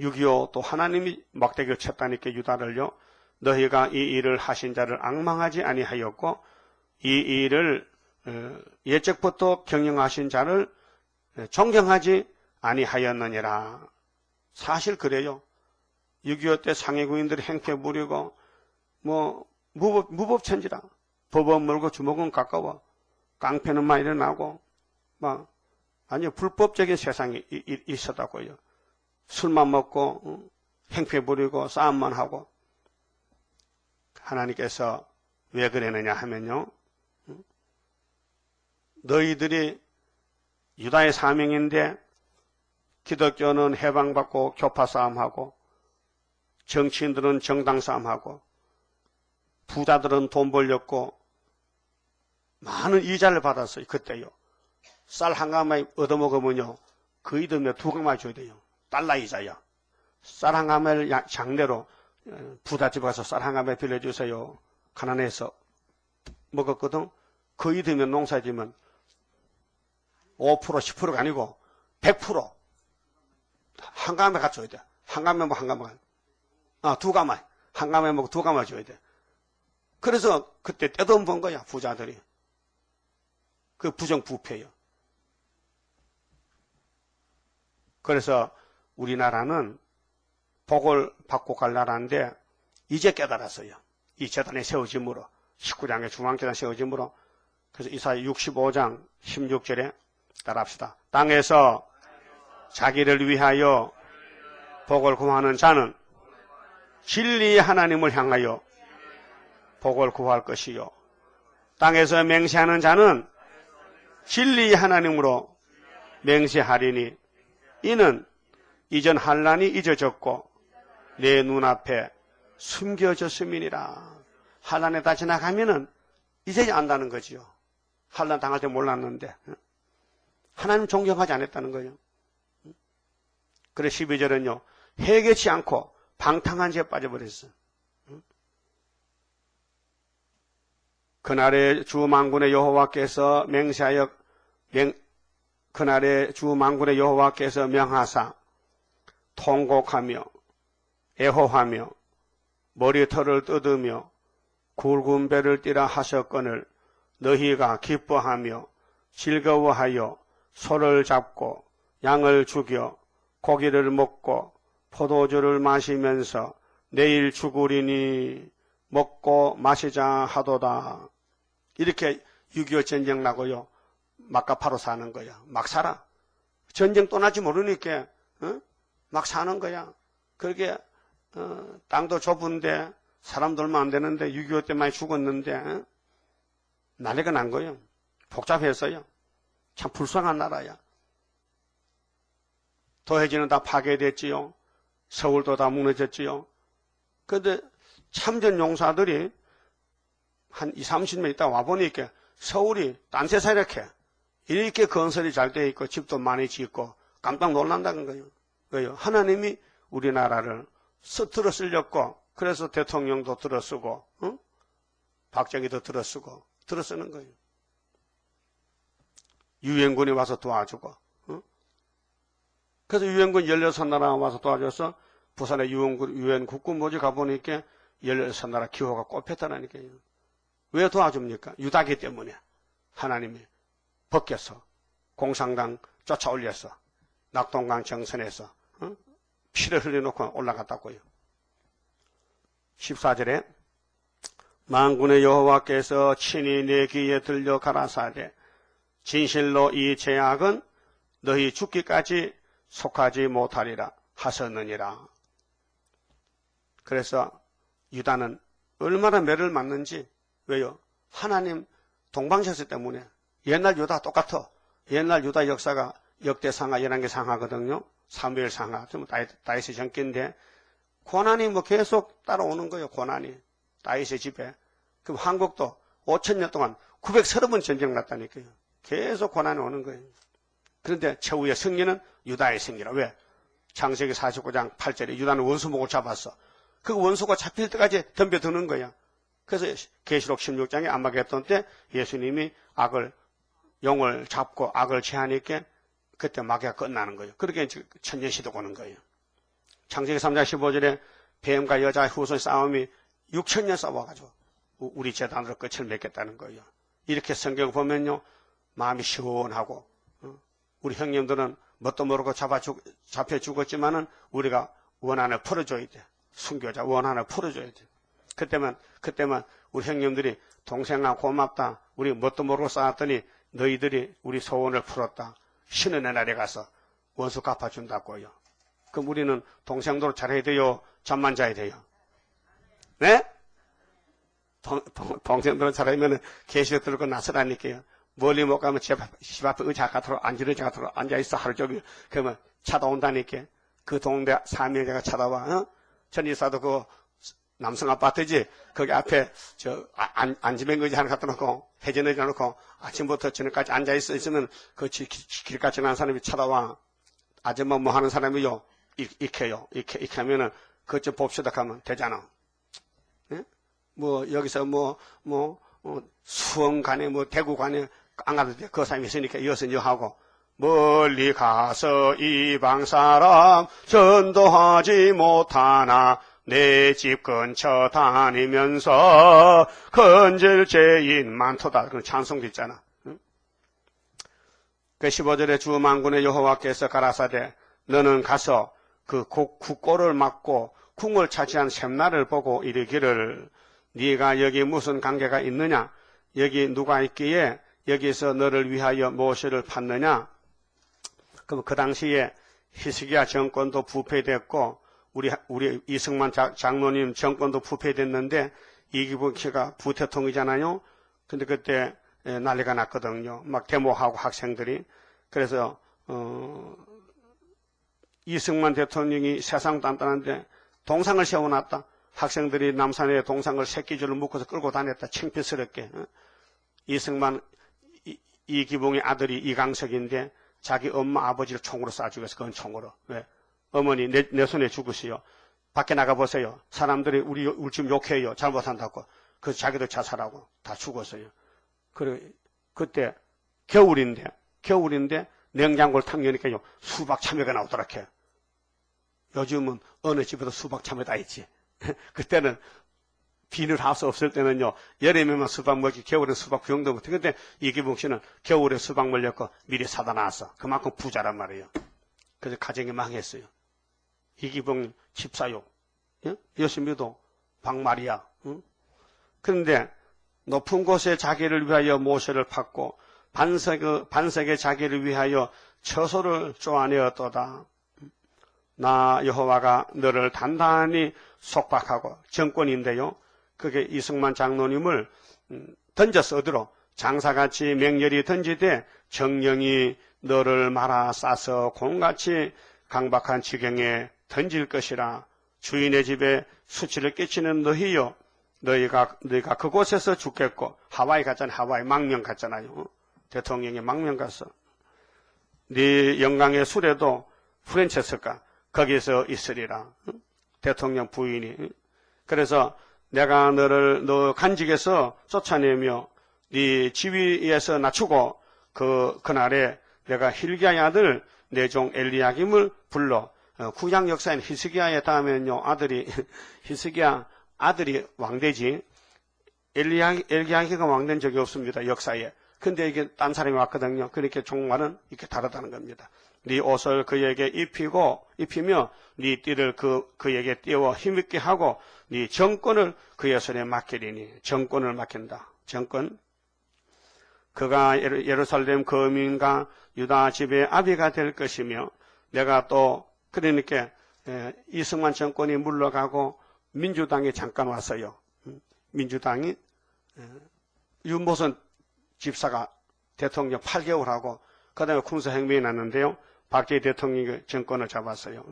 6.25 또 하나님이 막대기를 쳤다니까 유다를요. 너희가 이 일을 하신 자를 앙망하지 아니하였고 이 일을 예적부터 경영하신 자를 존경하지 아니하였느니라. 사실 그래요. 6.25 때 상해군인들이 행패 부리고 무법천지라. 법은 멀고 주먹은 가까워. 깡패는 많이 일어나고 아니 불법적인 세상이 있었다고요. 술만 먹고 행패 부리고 싸움만 하고. 하나님께서 왜 그랬느냐 하면요. 너희들이 유다의 사명인데 기독교는 해방받고 교파 싸움하고 정치인들은 정당 싸움하고 부자들은 돈 벌렸고 많은 이자를 받았어요. 그때요. 쌀 한 가마에 얻어먹으면요. 거의 더 몇 두 가마 줘야 돼요. 달러 이자야. 쌀 한 가마를 장례로 부잣집 가서 쌀 한 가마 빌려주세요. 가난해서 먹었거든. 거의 되면 농사지면 5% 10%가 아니고 100% 한 가마에 갖줘야 돼. 한 가마에 한 가마. 두 가마. 한 가마에 먹고 두 가마 줘야 돼. 그래서 그때 떼돈 번 거야. 부자들이. 그 부정부패요. 그래서 우리나라는 복을 받고 갈 나라인데 이제 깨달았어요. 이 재단이 세워짐으로 19장의 중앙재단 세워짐으로. 그래서 이사야 65장 16절에 따라합시다. 땅에서 자기를 위하여 복을 구하는 자는 진리의 하나님을 향하여 복을 구할 것이요. 땅에서 맹세하는 자는 진리의 하나님으로 맹세하리니 이는 이전 환난이 잊어졌고 내 눈앞에 숨겨졌음이니라. 환난에 다 지나가면은 이제 안다는 거지요. 환난 당할 때 몰랐는데 하나님 존경하지 않았다는 거예요. 그래 12절은요. 회개치 않고 방탕한 죄에 빠져버렸어. 그날에 주 만군의 여호와께서 그날에 주 만군의 여호와께서 명하사 통곡하며 애호하며 머리털을 뜯으며 굵은 배를 띠라 하셨거늘 너희가 기뻐하며 즐거워하여 소를 잡고 양을 죽여 고기를 먹고 포도주를 마시면서 내일 죽으리니 먹고 마시자 하도다. 이렇게 6.25 전쟁 나고요. 막가파로 사는 거야. 막 살아. 전쟁 떠날지 모르니까 막 사는 거야. 그렇게 땅도 좁은데 사람도 얼마 안 되는데 6.25 때 많이 죽었는데 난리가 난 거예요. 복잡했어요. 참 불쌍한 나라야. 도해지는 다 파괴됐지요. 서울도 다 무너졌지요. 그런데 참전 용사들이 한 20, 30명 있다 와보니까 서울이 딴 세상 이렇게 건설이 잘 돼 있고 집도 많이 짓고 깜짝 놀란다는 거예요. 왜요? 하나님이 우리나라를 들어쓰렸고 그래서 대통령도 들어쓰고 박정희도 들어쓰는 거예요. 유엔군이 와서 도와주고 그래서 유엔군 16나라가 와서 도와줘서 부산에 유엔 국군 모집 가보니까 16나라 기호가 꼽혔다니까요. 왜 도와줍니까? 유다기 때문에 하나님이 벗겨서 공산당 쫓아올려서 낙동강 정선에서 피를 흘려놓고 올라갔다고요. 14절에 만군의 여호와께서 친히 내 귀에 들려 가라사대 진실로 이 죄악은 너희 죽기까지 속하지 못하리라 하셨느니라. 그래서 유다는 얼마나 매를 맞는지. 왜요? 하나님 동방제사 때문에. 옛날 유다 똑같아. 옛날 유다 역사가 역대상하, 열왕기상하거든요. 사무엘 상하, 다윗의 전기인데 고난이 계속 따라오는 거예요. 고난이 다윗의 집에. 그럼 한국도 5,000년 동안 930번 전쟁 났다니까요. 계속 고난이 오는 거예요. 그런데 최후의 승리는 유다의 승리라. 왜? 창세기 49장 8절에 유다는 원수목을 잡았어. 그 원수가 잡힐 때까지 덤벼드는 거야. 그래서 계시록 16장에 아마겟돈 때 예수님이 영을 잡고 악을 제하니까 그때 마귀가 끝나는 거예요. 그렇게 천년시대가 오는 거예요. 창세기 3장 15절에 뱀과 여자의 후손 싸움이 6,000년 싸워가지고 우리 재단으로 끝을 맺겠다는 거예요. 이렇게 성경 보면요, 마음이 시원하고, 우리 형님들은 뭣도 모르고 잡혀 죽었지만은 우리가 원한을 풀어줘야 돼. 순교자 원한을 풀어줘야 돼. 그때만 우리 형님들이 동생아 고맙다. 우리 뭣도 모르고 싸웠더니 너희들이 우리 소원을 풀었다. 쉬는 날에 가서 원수 갚아준다고요. 그럼 우리는 동생도 잘해야 돼요? 잠만 자야 돼요? 네? 동생들은 잘하면 계시록 들고 나서라니까요. 멀리 못 가면 집 앞에 의자 같으로 앉아있어 하루 종일. 그러면 찾아온다니까. 그 동네 사명자가 찾아와. 전이사도 그 남성 아파트지. 거기 앞에 안지면 의자 하나 갖다 놓고 회전 의자 놓고 아침부터 저녁까지 앉아있어 있으면 그 길가지 난 사람이 찾아와. 아줌마 뭐 하는 사람이요? 익혀요. 익혀 하면은 그것 좀 봅시다 하면 되잖아. 예? 뭐 여기서 수원 간에 대구 간에 안 가도 돼. 그 사람이 있으니까 이어서 하고 멀리 가서 이방 사람 전도하지 못하나 내 집 근처 다니면서 건질 죄인 많도다. 그런 찬송도 있잖아. 응? 그 15절에 주 만군의 여호와께서 가라사대 너는 가서 그 국고를 막고 궁을 차지한 샘나를 보고 이르기를 네가 여기 무슨 관계가 있느냐? 여기 누가 있기에 여기서 너를 위하여 무엇을 팠느냐? 그럼 그 당시에 히스기야 정권도 부패됐고 우리 이승만 장로님 정권도 부패됐는데 이기복씨가 부대통이잖아요. 근데 그때 난리가 났거든요. 막 데모하고 학생들이. 그래서 이승만 대통령이 세상 단단한데 동상을 세워놨다. 학생들이 남산에 동상을 새끼줄을 묶어서 끌고 다녔다. 창피스럽게. 이승만 이기봉의 아들이 이강석인데 자기 엄마 아버지를 총으로 쏴 죽였어. 그건 총으로. 왜? 어머니 내 손에 죽으시오. 밖에 나가보세요. 사람들이 우리 지금 욕해요. 잘못한다고. 그래서 자기도 자살하고 다 죽었어요. 그때 겨울인데 냉장고를 탁 여니까요. 수박 참외가 나오더라고요. 요즘은 어느 집에도 수박 참외 다 있지. 그때는 비닐하우스 없을 때는요. 여름에만 수박 먹기, 겨울에 수박 구경도 못해. 근데 이기봉 씨는 겨울에 수박 먹려고 미리 사다 놨어. 그만큼 부자란 말이에요. 그래서 가정이 망했어요. 이기봉 집사요. 여신미도 박마리아. 그런데 높은 곳에 자기를 위하여 모세를 팠고 반석에 자기를 위하여 처소를 쪼아내었도다. 나 여호와가 너를 단단히 속박하고 정권인데요. 그게 이승만 장로님을 던졌어. 어디로? 장사같이 맹렬히 던지되 정령이 너를 말아 싸서 곰같이 강박한 지경에 던질 것이라. 주인의 집에 수치를 끼치는 너희요. 너희가 그곳에서 죽겠고. 하와이 갔잖아. 하와이 망명 갔잖아요. 대통령이 망명 갔어. 네 영광의 수레도 프랜체스가 거기서 있으리라. 대통령 부인이. 그래서 내가 너 간직에서 쫓아내며 네 지위에서 낮추고 그날에 내가 힐기야의 아들 내 종 엘리야김을 불러. 구약 역사인 히스기야에 닿으면요. 히스기야 아들이 왕되지. 엘리야김가 왕된 적이 없습니다. 역사에. 근데 이게 딴 사람이 왔거든요. 그렇게 종말은 이렇게 다르다는 겁니다. 네 옷을 그에게 입히며 네 띠를 그에게 띄워 힘있게 하고 네 정권을 그의 손에 맡기리니. 정권을 맡긴다. 정권. 그가 예루살렘 거민과 유다 집의 아비가 될 것이며 내가 또 그러니까 이승만 정권이 물러가고 민주당이 잠깐 왔어요. 민주당이 윤보선 집사가 대통령 8개월 하고 그다음에 군사혁명이 났는데요. 박정희 대통령이 정권을 잡았어요.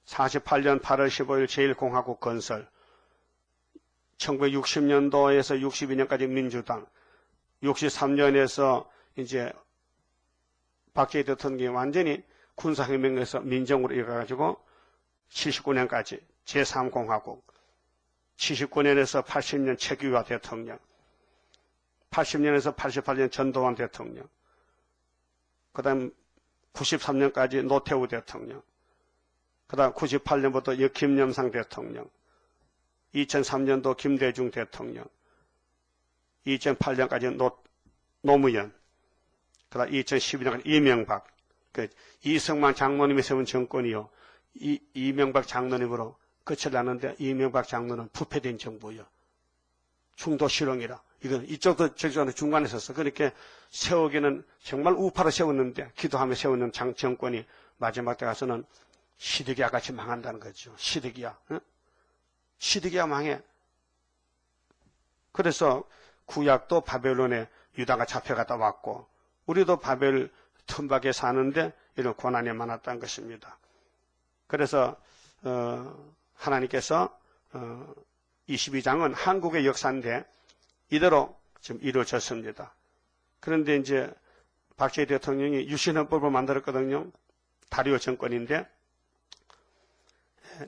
48년 8월 15일 제1공화국 건설, 1960년도에서 62년까지 민주당, 63년에서 이제 박정희 대통령이 완전히 군사혁명에서 민정으로 이어가지고 79년까지 제3공화국, 79년에서 80년 최규화 대통령, 80년에서 88년 전두환 대통령, 그 다음 93년까지 노태우 대통령, 그 다음 98년부터 김영삼 대통령, 2003년도 김대중 대통령, 2008년까지 노무현, 그다음 2012년까지 이명박, 이승만 장로님이 세운 정권이요. 이명박 장로님으로 끝을 났는데 이명박 장로는 부패된 정부요. 중도 실형이라. 이건 이쪽도 저쪽도 중간에 섰어. 그렇게 세우기는 정말 우파로 세웠는데 기도하며 세우는 정권이 마지막 때 가서는 시드기야 같이 망한다는 거죠. 시드기야. 응? 시드기야 망해. 그래서 구약도 바벨론에 유다가 잡혀갔다 왔고 우리도 바벨 틈밖에 사는데 이런 고난이 많았다는 것입니다. 그래서 하나님께서 22장은 한국의 역사인데 이대로 지금 이루어졌습니다. 그런데 이제 박정희 대통령이 유신헌법을 만들었거든요. 다리오 정권인데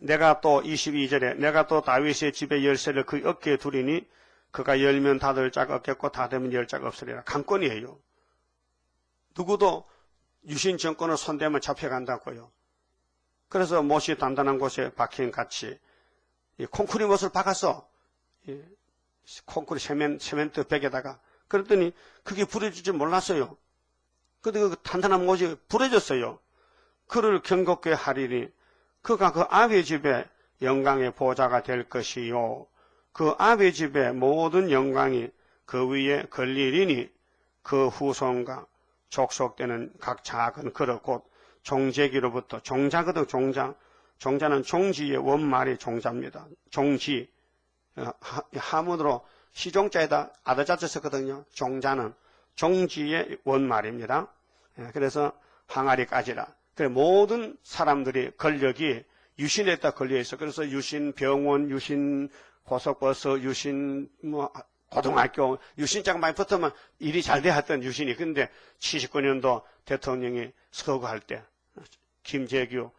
내가 또 22절에 내가 또 다윗의 집의 열쇠를 그 어깨에 두리니 그가 열면 닫을 자가 없겠고 닫으면 열 자가 없으리라. 강권이에요. 누구도 유신 정권을 손대면 잡혀간다고요. 그래서 못이 단단한 곳에 박힌 같이 콘크리 못을 박았어. 콘크리 세멘트 벽에다가. 그랬더니 그게 부러질 줄 몰랐어요. 근데 그 단단한 못이 부러졌어요. 그를 경겁게 하리니 그가 그 아비 집의 영광의 보좌가 될 것이요. 그 아비 집의 모든 영광이 그 위에 걸리리니 그 후손과 족속되는 각 작은 그릇 곧 종제기로부터 종자거든 종자. 종자는 종지의 원말이 종자입니다. 종지. 하문으로 시종자에다 아들자자 썼거든요. 종자는 종지의 원말입니다. 그래서 항아리까지라. 모든 사람들이 권력이 유신에다 걸려있어. 그래서 유신 병원, 유신 고속버스, 유신 고등학교, 유신자가 많이 붙으면 일이 잘 돼야 했던 유신이. 근데 79년도 대통령이 서거할 때 김재규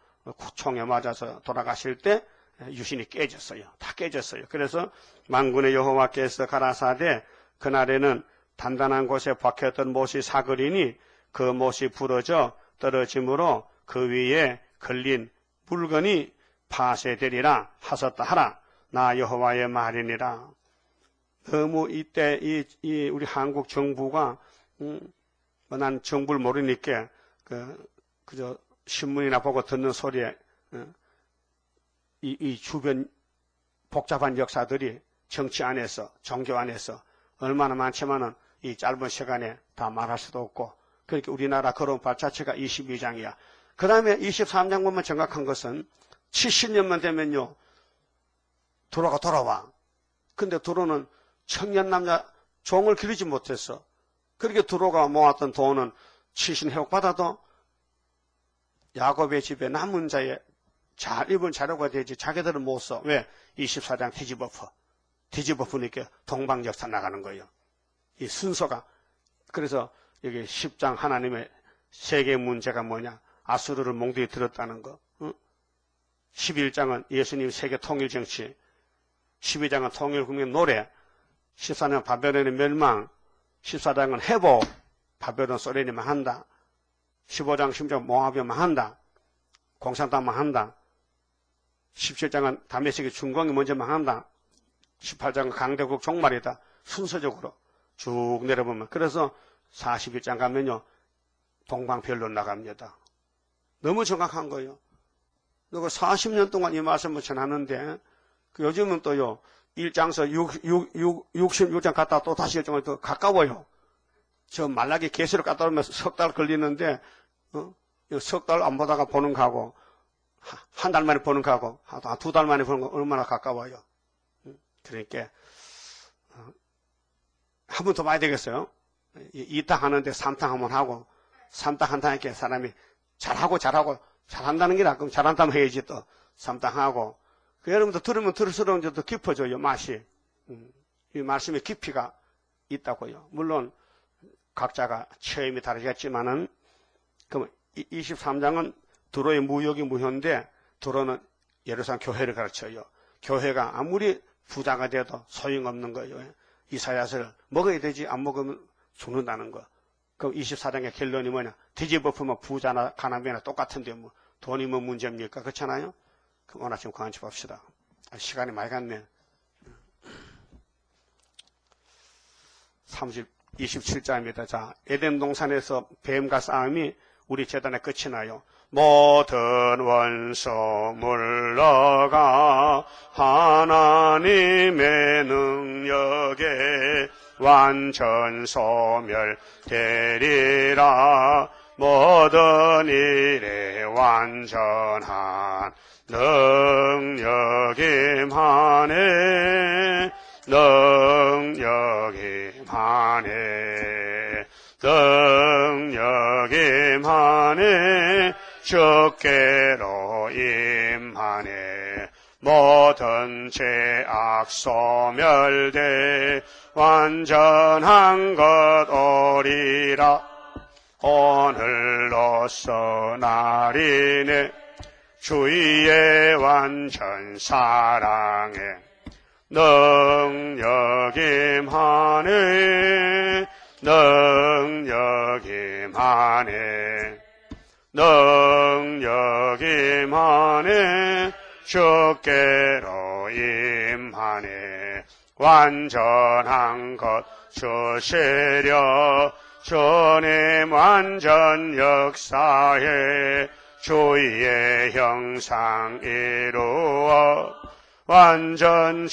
총에 맞아서 돌아가실 때 유신이 깨졌어요. 다 깨졌어요. 그래서 만군의 여호와께서 가라사대 그날에는 단단한 곳에 박혔던 못이 사그리니 그 못이 부러져 떨어짐으로 그 위에 걸린 물건이 파쇄되리라 하셨다 하라. 나 여호와의 말이니라. 너무 이때 우리 한국 정부가 난 정부를 모르니까 그저 신문이나 보고 듣는 소리에 이 주변 복잡한 역사들이 정치 안에서 종교 안에서 얼마나 많지만은 이 짧은 시간에 다 말할 수도 없고 그렇게 우리나라 거론 발자체가 22장이야. 그 다음에 23장 보면 정확한 것은 70년만 되면요 도로가 돌아와. 근데 도로는 청년 남자 종을 기르지 못했어. 그렇게 도로가 모았던 돈은 70 회복받아도 야곱의 집에 남은 자의 잘 입은 자료가 되지 자기들은 못 써. 왜? 24장 뒤집어퍼. 뒤집어프니까 동방역사 나가는 거예요. 이 순서가. 그래서 여기 10장 하나님의 세계 문제가 뭐냐? 아수르를 몽둥이 들었다는 거. 응? 11장은 예수님 세계 통일 정치. 12장은 통일국민 노래. 14장은 바벨론의 멸망. 14장은 회복. 바벨론 소련이 망한다. 15장 16장 모압이 망한다. 공산당 망한다. 17장은 다메섹의 중공이 먼저 망한다. 18장은 강대국 종말이다. 순서적으로 쭉 내려보면. 그래서 41장 가면요. 동방별로 나갑니다. 너무 정확한 거예요. 그리고 40년 동안 이 말씀을 전하는데 요즘은 또요. 1장서 66장 갔다 또 다시 1장을 더 가까워요. 저 말라기 계시를 갔다 오면 석 달 걸리는데 석 달 안 보다가 보는 거하고 한 달 만에 보는 거하고 두 달 만에 보는 거 얼마나 가까워요. 그러니까 한 번 더 봐야 되겠어요. 2탕 하는데 3탕 한번 하고 3탕 한탕 이렇게 사람이 잘한다는 게라 그럼 잘한다면 해야지 또 3탕 하고 여러분도 들으면 들을수록 더 깊어져요. 맛이. 이 말씀의 깊이가 있다고요. 물론 각자가 체험이 다르겠지만은 그럼 23장은 두로의 무역이 무효인데 두로는 예루살렘 교회를 가르쳐요. 교회가 아무리 부자가 돼도 소용없는 거예요. 이사야서를 먹어야 되지 안 먹으면 죽는다는 거. 그럼 24장의 결론이 뭐냐? 뒤집어보면 부자나 가난이나 똑같은데 뭐 돈이 뭐 문제입니까? 그렇잖아요? 그럼 오늘 아침 관심 봅시다. 시간이 많이 갔네. 27절입니다. 자, 에덴 동산에서 뱀과 싸움이 우리 제단에 끝이 나요. 모든 원수 물러가 하나님의 능력에 완전 소멸되리라. 모든 일에 완전한 능력이 임하네. 능력이 임하네. 능력이 임하네. 주께로 임하네. 모든 죄악 소멸돼 완전한 것 오리라. 오늘로서 날이네. 주의 완전 사랑에 능력이 임하네. 능력이 임하네. 능력이 임하네. 주께로 임하네. 완전한 것 주시려. 주님 완전 역사에 주의 형상 이루어 완전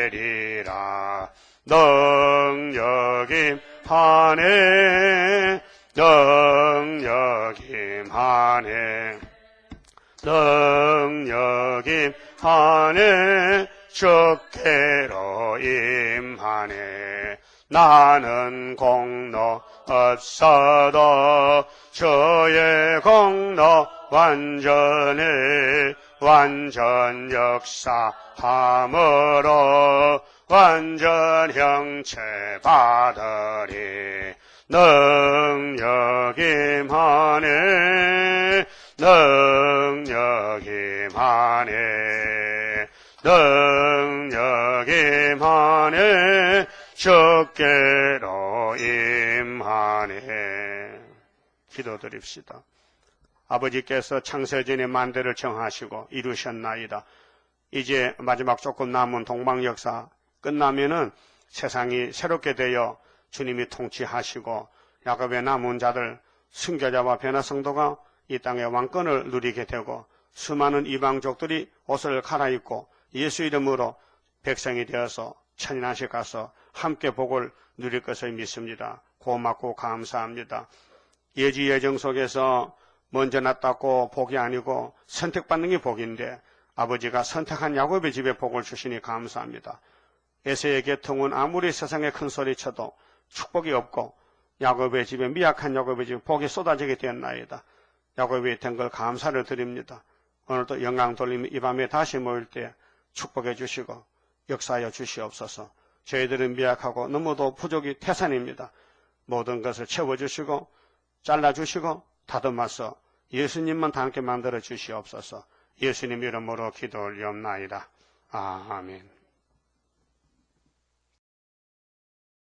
준비되리라. 능력이 임하네. 능력이 임하네. 능력이 임하네. 주께로 임하네. 나는 공로 없어도 주의 공로 완전히 완전 역사함으로 완전 형체 받으리. 능력이 임하네. 능력이 임하네. 능력이 임하네. 주께로 임하네. 기도드립시다. 아버지께서 창세전에 만대를 정하시고 이루셨나이다. 이제 마지막 조금 남은 동방역사 끝나면은 세상이 새롭게 되어 주님이 통치하시고 야곱의 남은 자들 순교자와 변화성도가 이 땅의 왕권을 누리게 되고 수많은 이방족들이 옷을 갈아입고 예수 이름으로 백성이 되어서 천인한시 가서 함께 복을 누릴 것을 믿습니다. 고맙고 감사합니다. 예지 예정 속에서 먼저 낳았고 복이 아니고 선택받는 게 복인데 아버지가 선택한 야곱의 집에 복을 주시니 감사합니다. 에서의 계통은 아무리 세상에 큰 소리 쳐도 축복이 없고 야곱의 집에 미약한 야곱의 집에 복이 쏟아지게 되었나이다. 야곱이 된 걸 감사를 드립니다. 오늘도 영광 돌리며 이 밤에 다시 모일 때 축복해 주시고 역사하여 주시옵소서. 저희들은 미약하고 너무도 부족이 태산입니다. 모든 것을 채워주시고 잘라주시고 다듬어서 예수님만 닮게 만들어 주시옵소서. 예수님 이름으로 기도 올리옵나이다. 아멘.